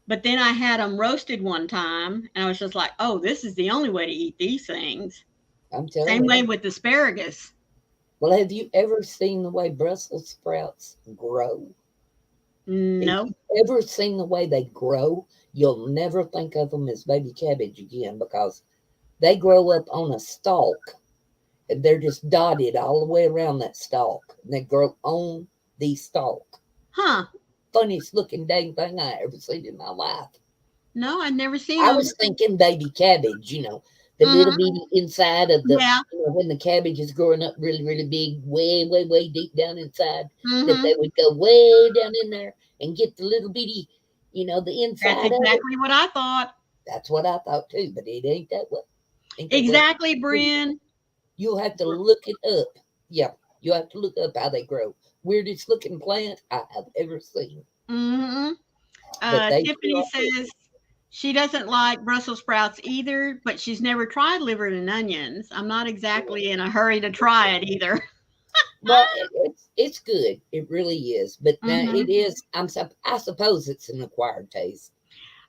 but then I had them roasted one time, and I was just like, oh, this is the only way to eat these things. I'm Same telling way you. with asparagus. Well, have you ever seen the way Brussels sprouts grow? If No. you've ever seen the way they grow, you'll never think of them as baby cabbage again because they grow up on a stalk. And they're just dotted all the way around that stalk. And they grow on the stalk. Huh. Funniest looking dang thing I ever seen in my life. No, I'd never seen I them. was thinking baby cabbage, the little Hmm. bitty inside of Yeah. when the cabbage is growing up really, really big, way, way, way deep down inside, that Hmm. they would go way down in there and get the little bitty, the That's inside of it. exactly what I thought. That's what I thought too, but it ain't that way. Ain't that way. Exactly, Bryn. You'll have to look it up. Yeah, you have to look up how they grow. Weirdest looking plant I have ever seen, Hmm. but they Tiffany grow up. says she doesn't like Brussels sprouts either, but she's never tried liver and onions. I'm not exactly in a hurry to try it either. Well, it's good. It really is. But now it Hmm. is. I suppose it's an acquired taste.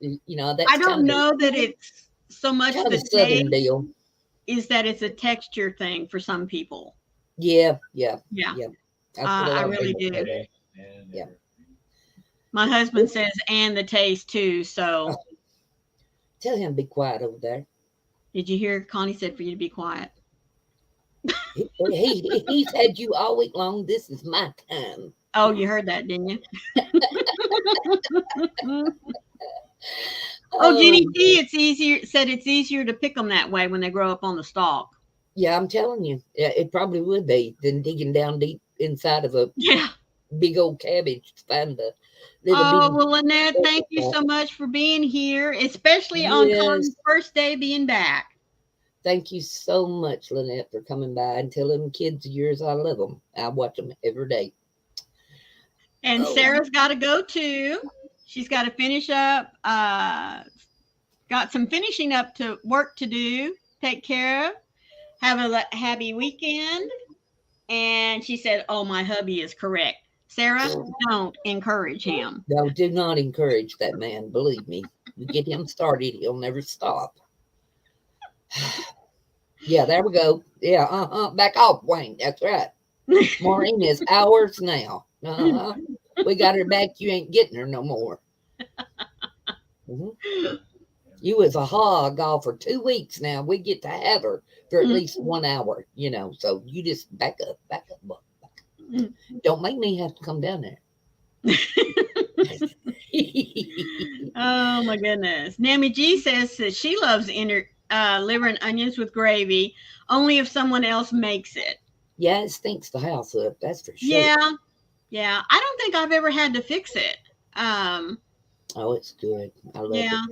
I That's don't know that it's so much kind of the a southern taste, deal. is that it's a texture thing for some people. Yeah, yeah, Yeah, yeah. That's what a I lot of really people do. say. Yeah. My husband says, and the taste too. Oh, So, tell him to be quiet over there. did you hear Connie said for you to be quiet? He's had you all week long. This is my time. Oh, you heard that, didn't you? Oh, Oh, Jenny D, it's easier. Said it's easier to pick them that way when they grow up on the stalk. yeah. I'm telling you, yeah, it probably would be than digging down deep inside of a Yeah. big old cabbage to find a little Oh, bitty. well, Lynette, thank you so much for being here, especially on Yes. Connie's first day being back. Thank you so much, Lynette, for coming by and telling them kids of yours I love them. I watch them every day. And Oh, Sarah's got to go too. She's got to finish up. Got some finishing up to work to do. Take care of. Have a happy weekend. And she said, "Oh, my hubby is correct. Sarah, don't encourage him. No, do not encourage that man. Believe me, you get him started, he'll never stop. Yeah, there we go. Yeah, back off, Wayne. That's right. Maureen is ours now. We got her back. You ain't getting her no more. Mhm. You was a hog all for 2 weeks now. We get to have her for at least 1 hour, So you just back up, back up, back up. Don't make me have to come down there. Oh my goodness. Nammy G says that she loves liver and onions with gravy only if someone else makes it. Yeah, it stinks the house up. That's for sure. Yeah. Yeah. I don't think I've ever had to fix it. Oh, it's good. I love Yeah. it.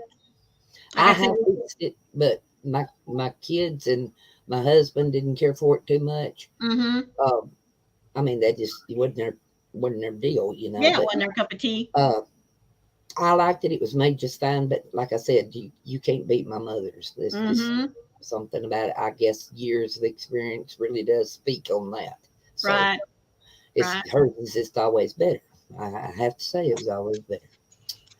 Like I I said, have fixed it, but my kids and my husband didn't care for it too much. mm-hmm. I mean, that just wasn't their deal, Yeah, it But wasn't their cup of tea. I liked it. It was made just fine. But like I said, you can't beat my mother's. There's just Mm-hmm. something about it. I guess years of experience really does speak on that. So Right. it's Right. hers is just always better. I have to say it was always better.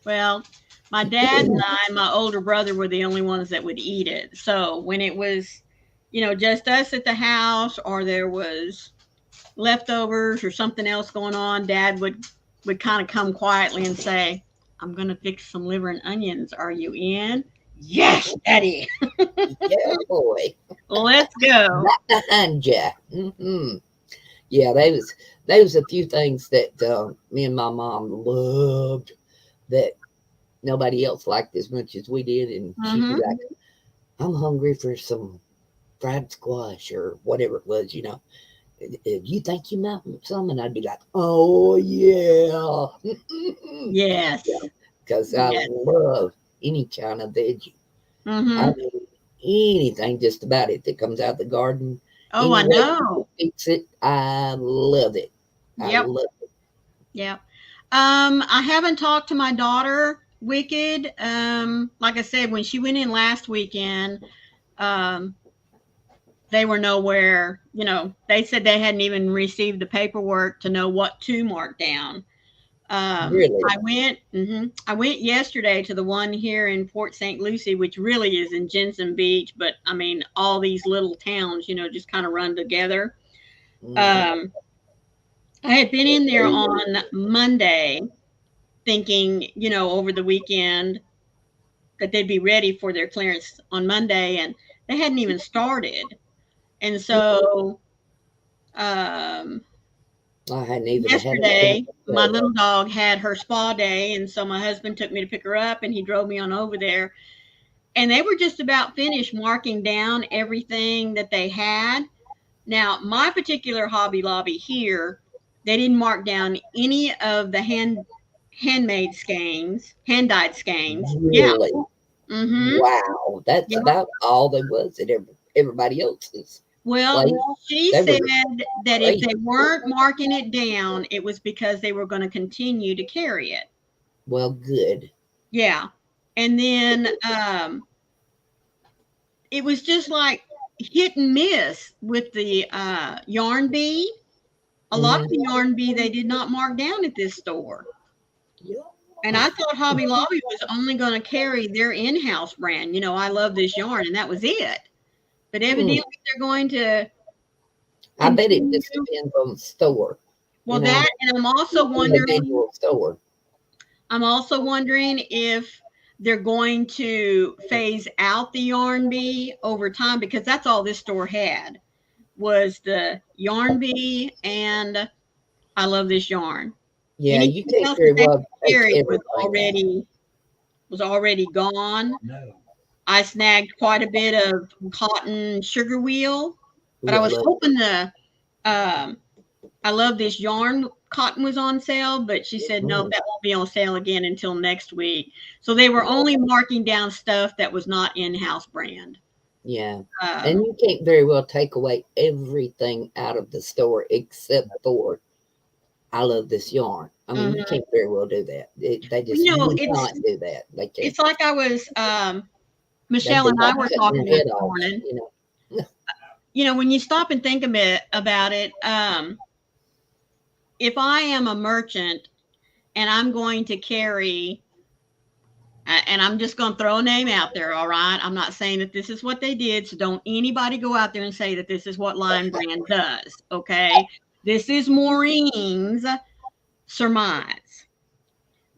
Well, my dad and I, my older brother, were the only ones that would eat it. So when it was, just us at the house, or there was leftovers or something else going on, Dad would kind of come quietly and say, "I'm gonna fix some liver and onions. Are you in?" Yes, Daddy. Yeah, boy. Let's go. Right behind you. Yeah, there was a few things that me and my mom loved that nobody else liked as much as we did, and she'd be Mm-hmm. like, "I'm hungry for some fried squash or whatever it was, You think you might want some?" And I'd be like, "Oh yeah," Yes. because I Yes. love any kind of veggie. I Mm-hmm. mean, anything just about it that comes out of the garden. Oh, Any I way you know. can fix it, I love it. I Yep. love it. Yep. I haven't talked to my daughter, Wicked. Like I said, when she went in last weekend, um, they were nowhere. They said they hadn't even received the paperwork to know what to mark down. Really. I went yesterday to the one here in Port St. Lucie, which really is in Jensen Beach, but I mean, all these little towns, just kind of run together. Mm-hmm. Um, I had been in there on Monday thinking, over the weekend that they'd be ready for their clearance on Monday, and they hadn't even started. And so um, I hadn't even had a chance yesterday, my to. little dog had her spa day, and so my husband took me to pick her up, and he drove me on over there. And they were just about finished marking down everything that they had. Now, my particular Hobby Lobby here, they didn't mark down any of the handmade skeins, hand dyed skeins. Yeah. Really? Mm-hmm. Wow. That's Yeah. about all there was at everybody else's Well, place. she They said were that if crazy. they weren't marking it down, it was because they were going to continue to carry it. Well, good. Yeah. And then it was just like hit and miss with the yarn bee. A lot of Mm-hmm. the yarn bee they did not mark down at this store. Yeah. And I thought Hobby Lobby was only going to carry their in-house brand. I love this yarn, and that was it. But Hmm. evidently they're going to I bet it continue. just depends on the store, Well, that, and individual store. I'm also wondering if they're going to phase out the yarn bee over time, because that's all this store had was the yarn bee and I love this yarn. Yeah, you Anything can't else that very they well take carried was everything out. already gone. I snagged quite a bit of cotton sugar wheel, but Ooh, I I was love it. hoping um, I love this yarn cotton was on sale, but she said no, Mm, that won't be on sale again until next week. So they were only marking down stuff that was not in-house brand. yeah. And Um, you can't very well take away everything out of the store except for I love this yarn. I mean, you mhm. can't very well do that. They Well, just would it's not do that. They can't. it's like I was That'd Michelle be and I like were cutting talking your this head off. morning. When you stop and think a bit about it, if I am a merchant and I'm going to carry, and I'm just going to throw a name out there, all right? I'm not saying that this is what they did, so don't anybody go out there and say that this is what Lion Brand does, okay? This is Maureen's surmise.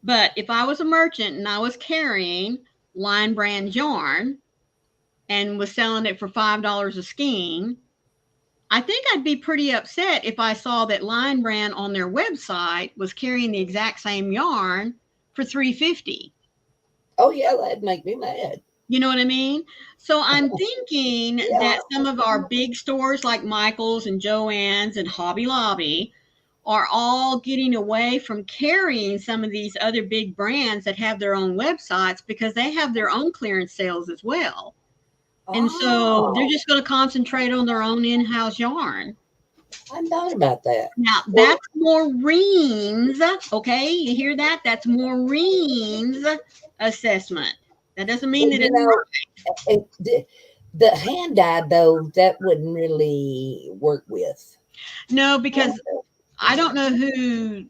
But if I was a merchant and I was carrying Lion Brand yarn and was selling it for $5 a skein, I think I'd be pretty upset if I saw that Lion Brand on their website was carrying the exact same yarn for $3.50. Oh yeah, that'd make me mad. You know what I mean? So I'm thinking Yeah. that some of our big stores like Michael's and Joann's and Hobby Lobby are all getting away from carrying some of these other big brands that have their own websites because they have their own clearance sales as well. And so they're Oh, just going to concentrate on their own in-house yarn. I thought about that. Now, Well, that's Maureen's, okay? You hear that? That's Maureen's assessment. That doesn't mean well, that you it's know, right. the hand dyed though, that wouldn't really work with. No, because I don't know who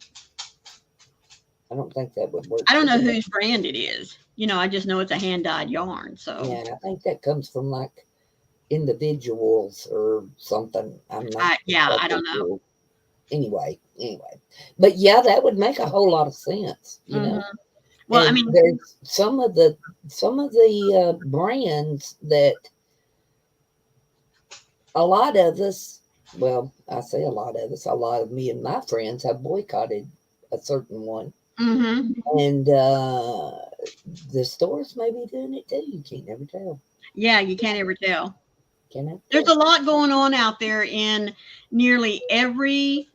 I don't think that would work I don't for know them. whose brand it is. I just know it's a hand-dyed yarn, so Yeah, I think that comes from like individuals or something. I'm not yeah, I exactly don't know. sure. Anyway, but yeah, that would make a whole lot of sense, you Mhm. know. Well, I And mean, there's some of the brands that a lot of us, well, I say a lot of us, a lot of me and my friends have boycotted a certain one, mhm. and the stores may be doing it too. You can't never tell. Yeah, you can't ever tell. Can I There's tell? a lot going on out there in nearly every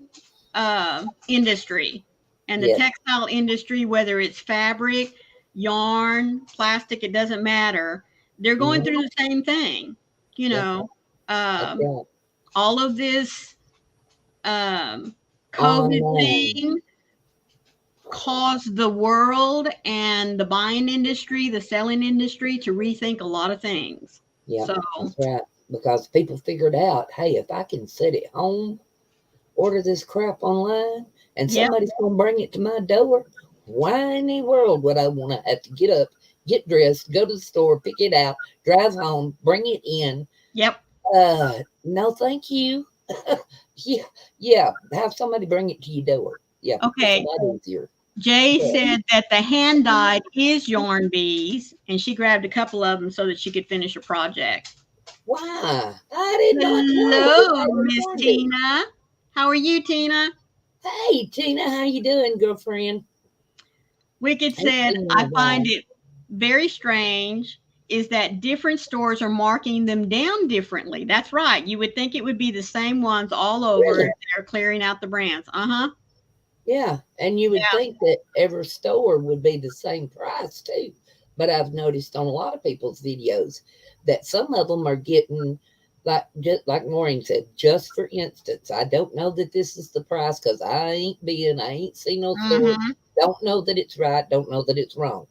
industry, and the Yes. textile industry, whether it's fabric, yarn, plastic, it doesn't matter. They're going Mm-hmm. through the same thing. You That's know, right. That's um, right. all of this um, COVID Online. thing caused the world and the buying industry, the selling industry to rethink a lot of things. Yeah, So, that's right. Because people figured out, hey, if I can sit at home, order this crap online, and yep, somebody's going to bring it to my door, why in the world would I want to have to get up, get dressed, go to the store, pick it out, drive home, bring it in? yep. No, thank you. Yeah, yeah. Have somebody bring it to your door. Yeah, it's a Okay. lot easier. Jay Yeah. said that the hand dyed is yarn bees, and she grabbed a couple of them so that she could finish a project. Why? I did not know that Hello, they were Miss yarn. Tina. How are you, Tina? Hey, Tina, how you doing, girlfriend? Wicked Ain't said, seen you in a I find while. it very strange is that different stores are marking them down differently. That's right. You would think it would be the same ones all over Really? if they're clearing out the brands. Uh-huh. Yeah, and you would Yeah. think that every store would be the same price too. But I've noticed on a lot of people's videos that some of them are getting like just like Maureen said, just for instance, I don't know that this is the price because I ain't seen no store, Mm-hmm. don't know that it's right, don't know that it's wrong.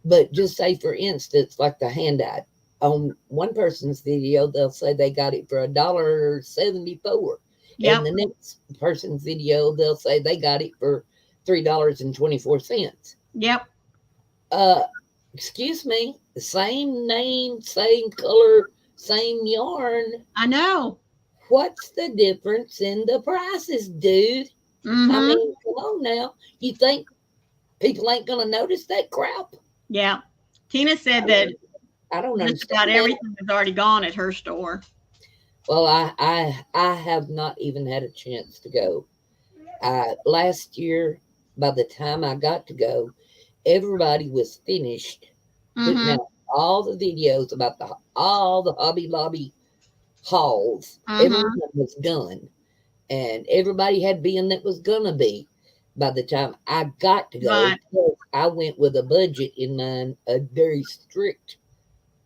But just say for instance, like the hand dyed. On one person's video, they'll say they got it for $1.74. And Yep. the next person's video, they'll say they got it for $3.24. Yep. Uh, excuse me, the same name, same color, same yarn. I know. What's the difference in the prices, dude? I Mm-hmm. mean, come on now. You think people ain't gonna notice that crap? Yeah. Tina said I that mean, I don't just about understand that. everything is already gone at her store. Well, I have not even had a chance to go. Last year, by the time I got to go, everybody was finished putting Mm-hmm. out all the videos about all the Hobby Lobby hauls. Everyone Mm-hmm. was done, and everybody had been that was gonna be. By the time I got to go, Right. I went with a budget in mind, a very strict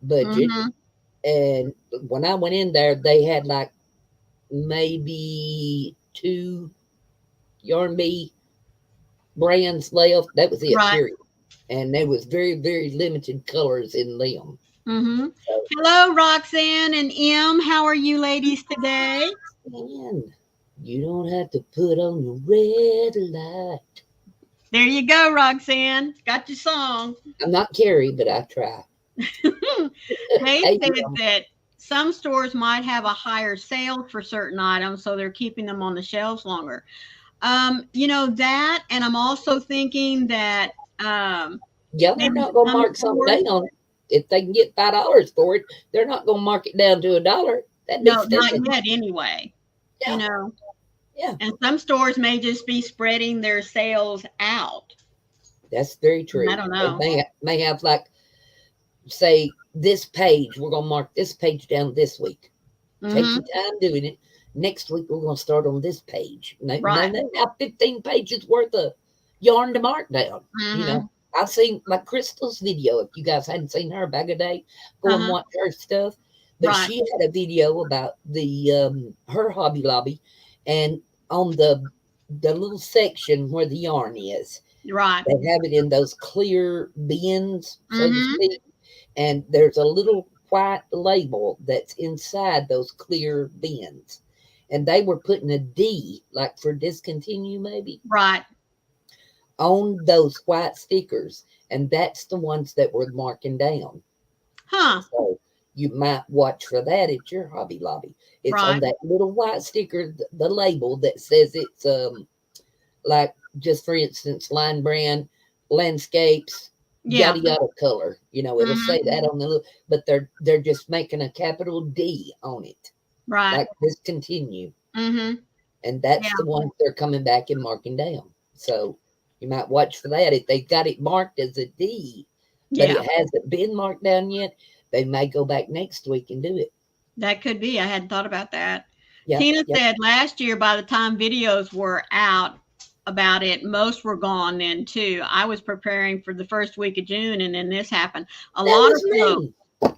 budget. Mm-hmm. And when I went in there, they had like maybe two Yarn Bee brands left. That was it, Right. period. And there was very, very limited colors in them. Mm-hmm. So, Hello, Roxanne and M. How are you ladies today? man, You don't have to put on your red light. There you go, Roxanne. Got your song. I'm not Carrie, but I try. They Hey, said that some stores might have a higher sale for certain items, so they're keeping them on the shelves longer. That, and I'm also thinking that yeah, they're maybe not gonna some mark stores. something down. If they can get $5 for it, they're not gonna mark it down to $1. That'd be No, not stupid. yet anyway. You Yeah, know, yeah, and some stores may just be spreading their sales out. that's very I true. don't They know. may have like say this page. We're gonna mark this page down this week. Take Mhm. your time doing it. Next week we're gonna start on this page. And Right. they have 15 pages worth of yarn to mark down. You know, Mhm. I've seen like Crystal's video. If you guys hadn't seen her back a day, go and Uh-huh. watch her stuff. But Right. she had a video about the her Hobby Lobby, and on the little section where the yarn is, Right. they have it in those clear bins, so to Mhm. speak, and there's a little white label that's inside those clear bins. And they were putting a D, like for discontinue maybe, Right. on those white stickers. And that's the ones that were marking down. Huh. So you might watch for that at your Hobby Lobby. It's on Right. that little white sticker, the label that says it's like just for instance, line brand, landscapes, Yeah. yada yada color. You know, it'll Mhm. say that on the little, but they're just making a capital D on it, Right. like discontinue, Mhm. and Yeah. that's the ones they're coming back and marking down. So you might watch for that if they got it marked as a D, but Yeah. it hasn't been marked down yet. They may go back next week and do it. That could be. I hadn't thought about that. Yep, Tina yep. said last year by the time videos were out about it, most were gone then too. I was preparing for the first week of June and then this happened. A That lot of was folks me.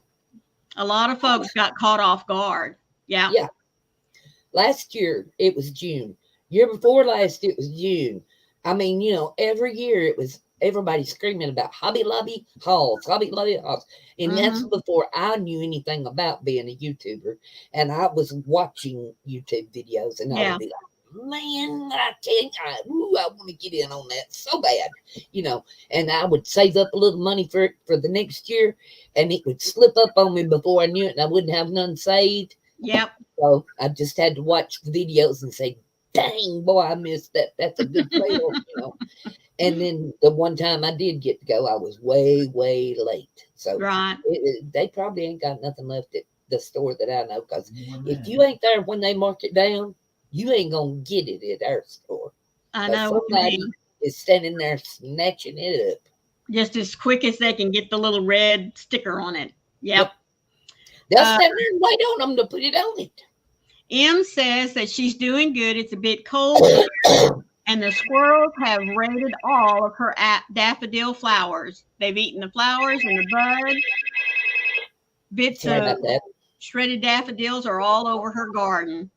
a lot of folks got caught off guard. Yeah. Yeah. Last year it was June. Year before last it was June. I mean, you know, every year it was everybody screaming about Hobby Lobby hauls, Hobby Lobby hauls. And that's Mhm. before I knew anything about being a YouTuber. And I was watching YouTube videos and I would Yeah. be like, man, I want to get in on that so bad, you know. And I would save up a little money for it for the next year, and it would slip up on me before I knew it, and I wouldn't have none saved. Yep. So I just had to watch the videos and say, dang, boy, I missed that. That's a good sale, you know. And then the one time I did get to go, I was way, way late. So Right. they probably ain't got nothing left at the store that I know. Because if you ain't there when they mark it down, you ain't going to get it at our store. I Because know what you somebody mean. is standing there snatching it up. Just as quick as they can get the little red sticker on it. Yep. Yep. They'll Uh, stand there and wait on them to put it on it. M says that she's doing good. It's a bit cold here, and the squirrels have raided all of her daffodil flowers. They've eaten the flowers and the buds. Bits Sorry of about that. shredded daffodils are all over her garden.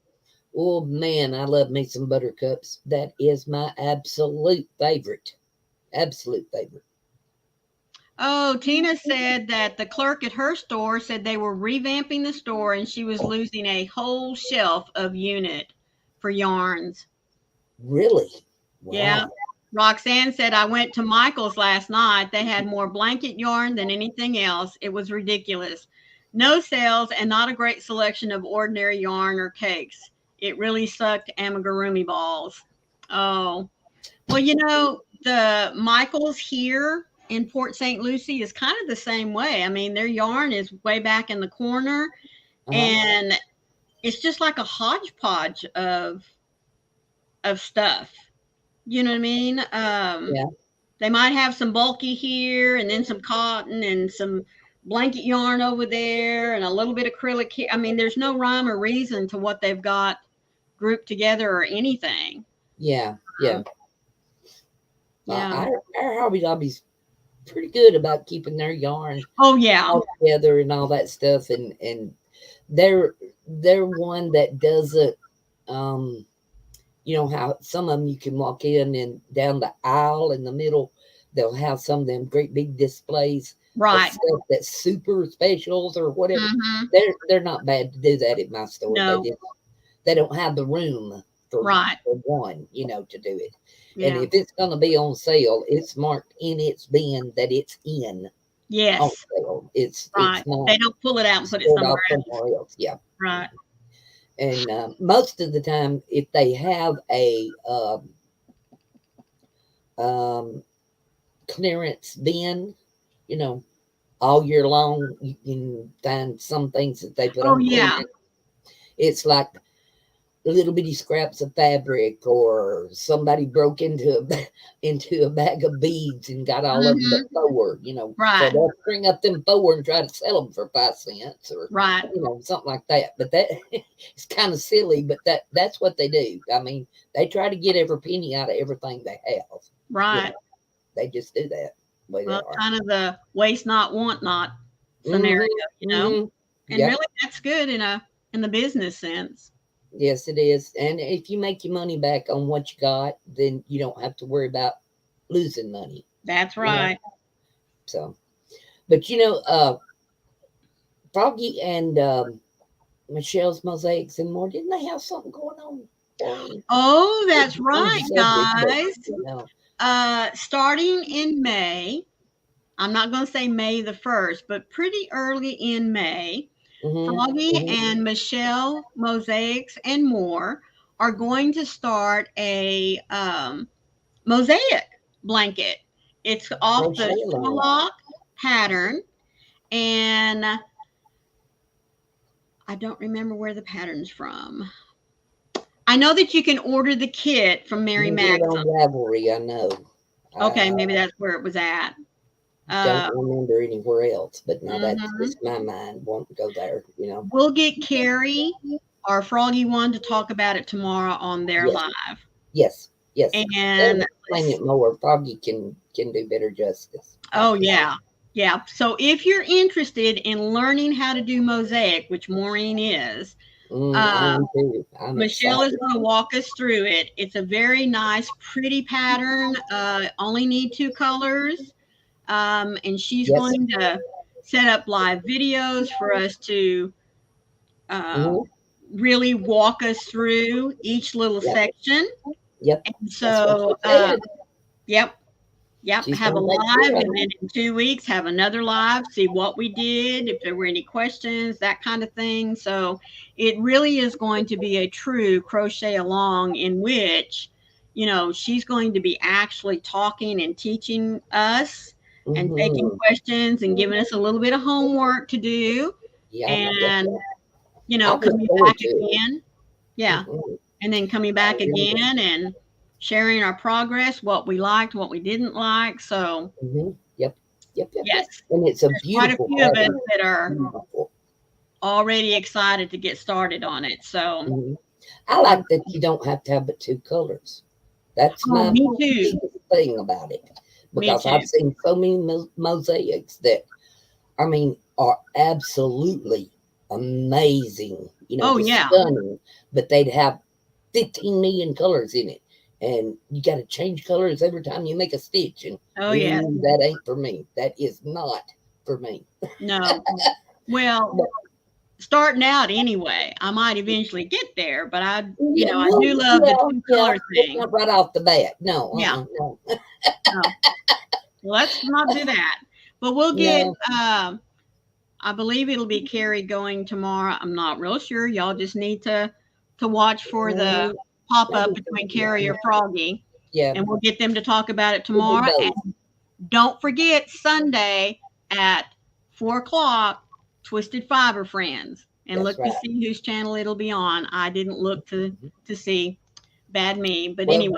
Oh man, I love me some buttercups. That is my absolute favorite. Absolute favorite. Oh, Tina said that the clerk at her store said they were revamping the store and she was losing a whole shelf of unit for yarns. Really? Yeah. Wow. Roxanne said, I went to Michael's last night. They had more blanket yarn than anything else. It was ridiculous. No sales and not a great selection of ordinary yarn or cakes. It really sucked amigurumi balls. Oh, well, the Michael's here in Port St. Lucie is kind of the same way. I mean, their yarn is way back in the corner Uh-huh. and it's just like a hodgepodge of stuff. You know what I mean? Yeah. They might have some bulky here and then some cotton and some blanket yarn over there and a little bit of acrylic here. I mean, there's no rhyme or reason to what they've got grouped together or anything. Yeah. Yeah. Yeah. Our Hobby Lobby's pretty good about keeping their yarn Oh, yeah. all together and all that stuff. And they're one that doesn't um you know how some of them you can walk in and down the aisle in the middle, they'll have some of them great big displays of Right. stuff that's super specials or whatever. Hmm. They're not bad to do that at my store. No. They don't have the room Right. for one, to do it. And Yeah. if it's going to be on sale, it's marked in its bin that it's in on Yes. sale. Right. It's not They don't pull it out and put it stored somewhere off else. somewhere else. Yeah. Right. And most of the time, if they have a um, clearance bin, you know, all year long, you can find some things that they put Oh, on yeah. clearance. It's like little bitty scraps of fabric, or somebody broke into into a bag of beads and got all of them but Mhm. four, so Right. they'll string up them four and try to sell them for 5 cents, or Right. something like that. But that it's kind of silly, but that's what they do. I mean, they try to get every penny out of everything they have. you Right. know they just do that the way they Well, it's are. kind of the waste not, want not scenario, Hmm. you know? Hmm. And Yep. really that's good in the business sense. Yes, it is. And if you make your money back on what you got, then you don't have to worry about losing money. That's You know. right. So, but Froggy and Michelle's Mosaics and More, didn't they have something going on, Maureen? Oh, It's that's a change right, of subject, but guys. Starting in May, I'm not going to say May the 1st, but pretty early in May, hmm Froggy hmm and Michelle Mosaics and More are going to start a mosaic blanket. It's off the crochet along. Sherlock pattern, and I don't remember where the pattern's from. I know that you can order the kit from You Mary can get it Maxim. on Ravelry, I know. Okay, I maybe that's where it was at. don't Uh, remember anywhere else, but now that's mhm. just my mind wanting to go there. We'll get Carrie, our Froggy one, to talk about it tomorrow on their Yes, live. yes, yes. And They'll explain it more. Froggy can do better justice. I oh can. yeah, yeah. So if you're interested in learning how to do mosaic, which Maureen is, I uh, am too. I'm Michelle is excited. going to walk us through it. It's a very nice, pretty pattern. Only need two colors. And she's Yes. going to set up live videos for us to uh, hmm really walk us through each little Yep. section. Yep. And That's what so, she said. yep, yep, She's have a gonna take live, care of and then them. in 2 weeks, have another live, see what we did, if there were any questions, that kind of thing. So it really is going to be a true crochet along in which, she's going to be actually talking and teaching us and taking Hmm. questions and giving us a little bit of homework to do. Yep. Yep. And, Yep. I look coming forward back to it. again. Yeah. Hmm. And then coming I back really do. again and sharing our progress, what we liked, what we didn't like. So, Yep. Yep. Yep. Yep. yes, And it's a there's quite a beautiful few of us pattern. that are Beautiful. already excited to get started on it. So, hmm I um, like that you don't have to have but two colors. That's oh, my me too. biggest thing about it, Me because I've too. seen so many mosaics that, I mean, are absolutely amazing, Oh, just yeah. stunning, but they'd have 15 million colors in it. And you got to change colors every time you make a stitch. And Oh, yes. ooh, that ain't for me. That is not for me. No. Well, But starting out anyway, I might eventually get there, but yeah, I well, do love the yeah, two yeah, color but thing. not right off the bat. No, Yeah. no, No. Let's not do that. But we'll get, no. I believe it'll be Carrie going tomorrow. I'm not real sure. Y'all just need to watch for the Mm, pop up maybe, between Carrie yeah, or Froggy, yeah, and we'll get them to talk about it we'll do tomorrow. both. And don't forget Sunday at 4 o'clock, Twisted Fiber Friends, and That's look to right. see whose channel it'll be on. I didn't look to see. Bad me, but Well, anyway,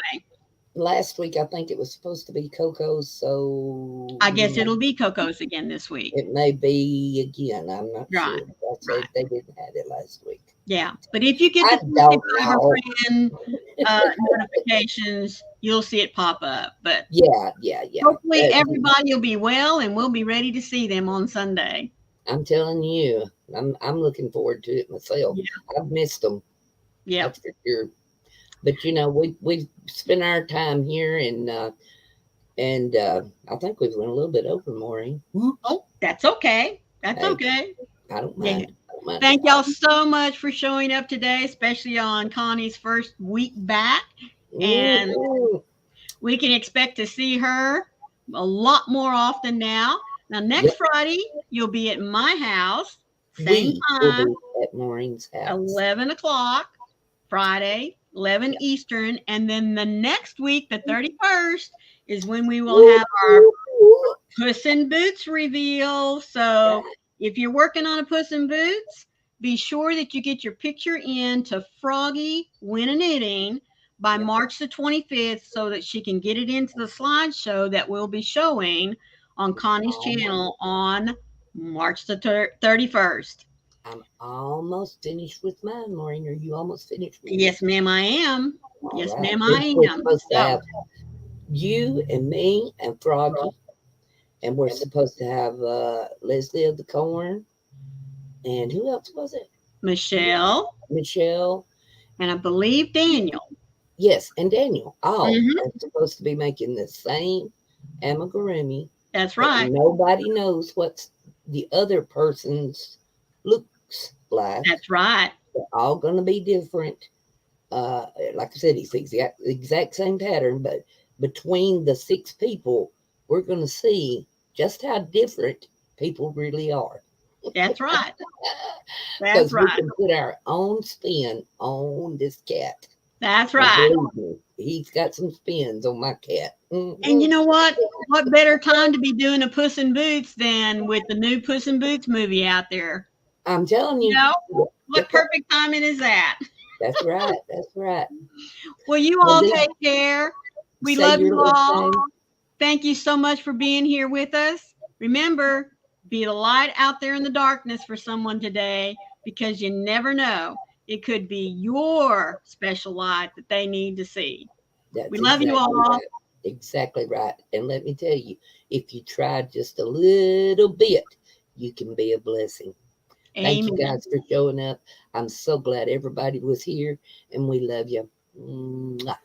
last week I think it was supposed to be Coco's, so I guess it'll be Coco's again this week. it may be again. I'm not Right, sure. I right. said they didn't have it last week. Yeah, but if you get I the Twisted don't Fiber know. Friend notifications, you'll see it pop up. But Yeah, yeah, yeah. hopefully everybody will be well and we'll be ready to see them on Sunday. I'm telling you, I'm looking forward to it myself. Yeah. I've missed them, Yep. that's for sure. But we spent our time here, and I think we've went a little bit over, Maureen. Whoops. Oh, that's okay. That's Hey, okay. I don't Yeah. mind. Thank y'all so much for showing up today, especially on Connie's first week back. And Mm-mm. we can expect to see her a lot more often now. Now, next Yep, Friday, you'll be at my house, same we will time, be at Maureen's house. 11 o'clock, Friday, 11 Yep. Eastern. And then the next week, the 31st, is when we will Whoop, have our whoop, whoop. Puss in Boots reveal. So Right. if you're working on a Puss in Boots, be sure that you get your picture in to Froggy Win a Knitting by Yep. March the 25th so that she can get it into the slideshow that we'll be showing on Connie's Almost, channel on March the 31st. I'm almost finished with mine, Maureen. Are you almost finished with yours? Yes, ma'am, I am. All Yes, right. ma'am, Then I we're am. supposed to So have you and me and Froggy, and we're supposed to have Leslie of the Corn, and who else was it? Michelle Michelle. and I believe Daniel. Yes, and Daniel. All Hmm. are supposed to be making the same amigurumi, That's but right. nobody knows what the other person's looks like. That's right. They're all going to be different. Like I said, it's the exact same pattern, but between the six people, we're going to see just how different people really are. That's right. That's Because we right. can put our own spin on this cat. That's And right. believe me, he's got some spins on my cat. And Hmm. you know what? What better time to be doing a Puss in Boots than with the new Puss in Boots movie out there? I'm telling You you. know, Yep, what yep, yep. perfect timing is that? That's right. That's right. Well, you Well, all Lee, take care. We say love your you little all. thing. Thank you so much for being here with us. Remember, be the light out there in the darkness for someone today because you never know. It could be your special light that they need to see. We That's love you exactly all. right. Exactly right. And let me tell you, if you try just a little bit, you can be a blessing. Thank you Amen. guys for showing up. I'm so glad everybody was here, and we love you. Mwah.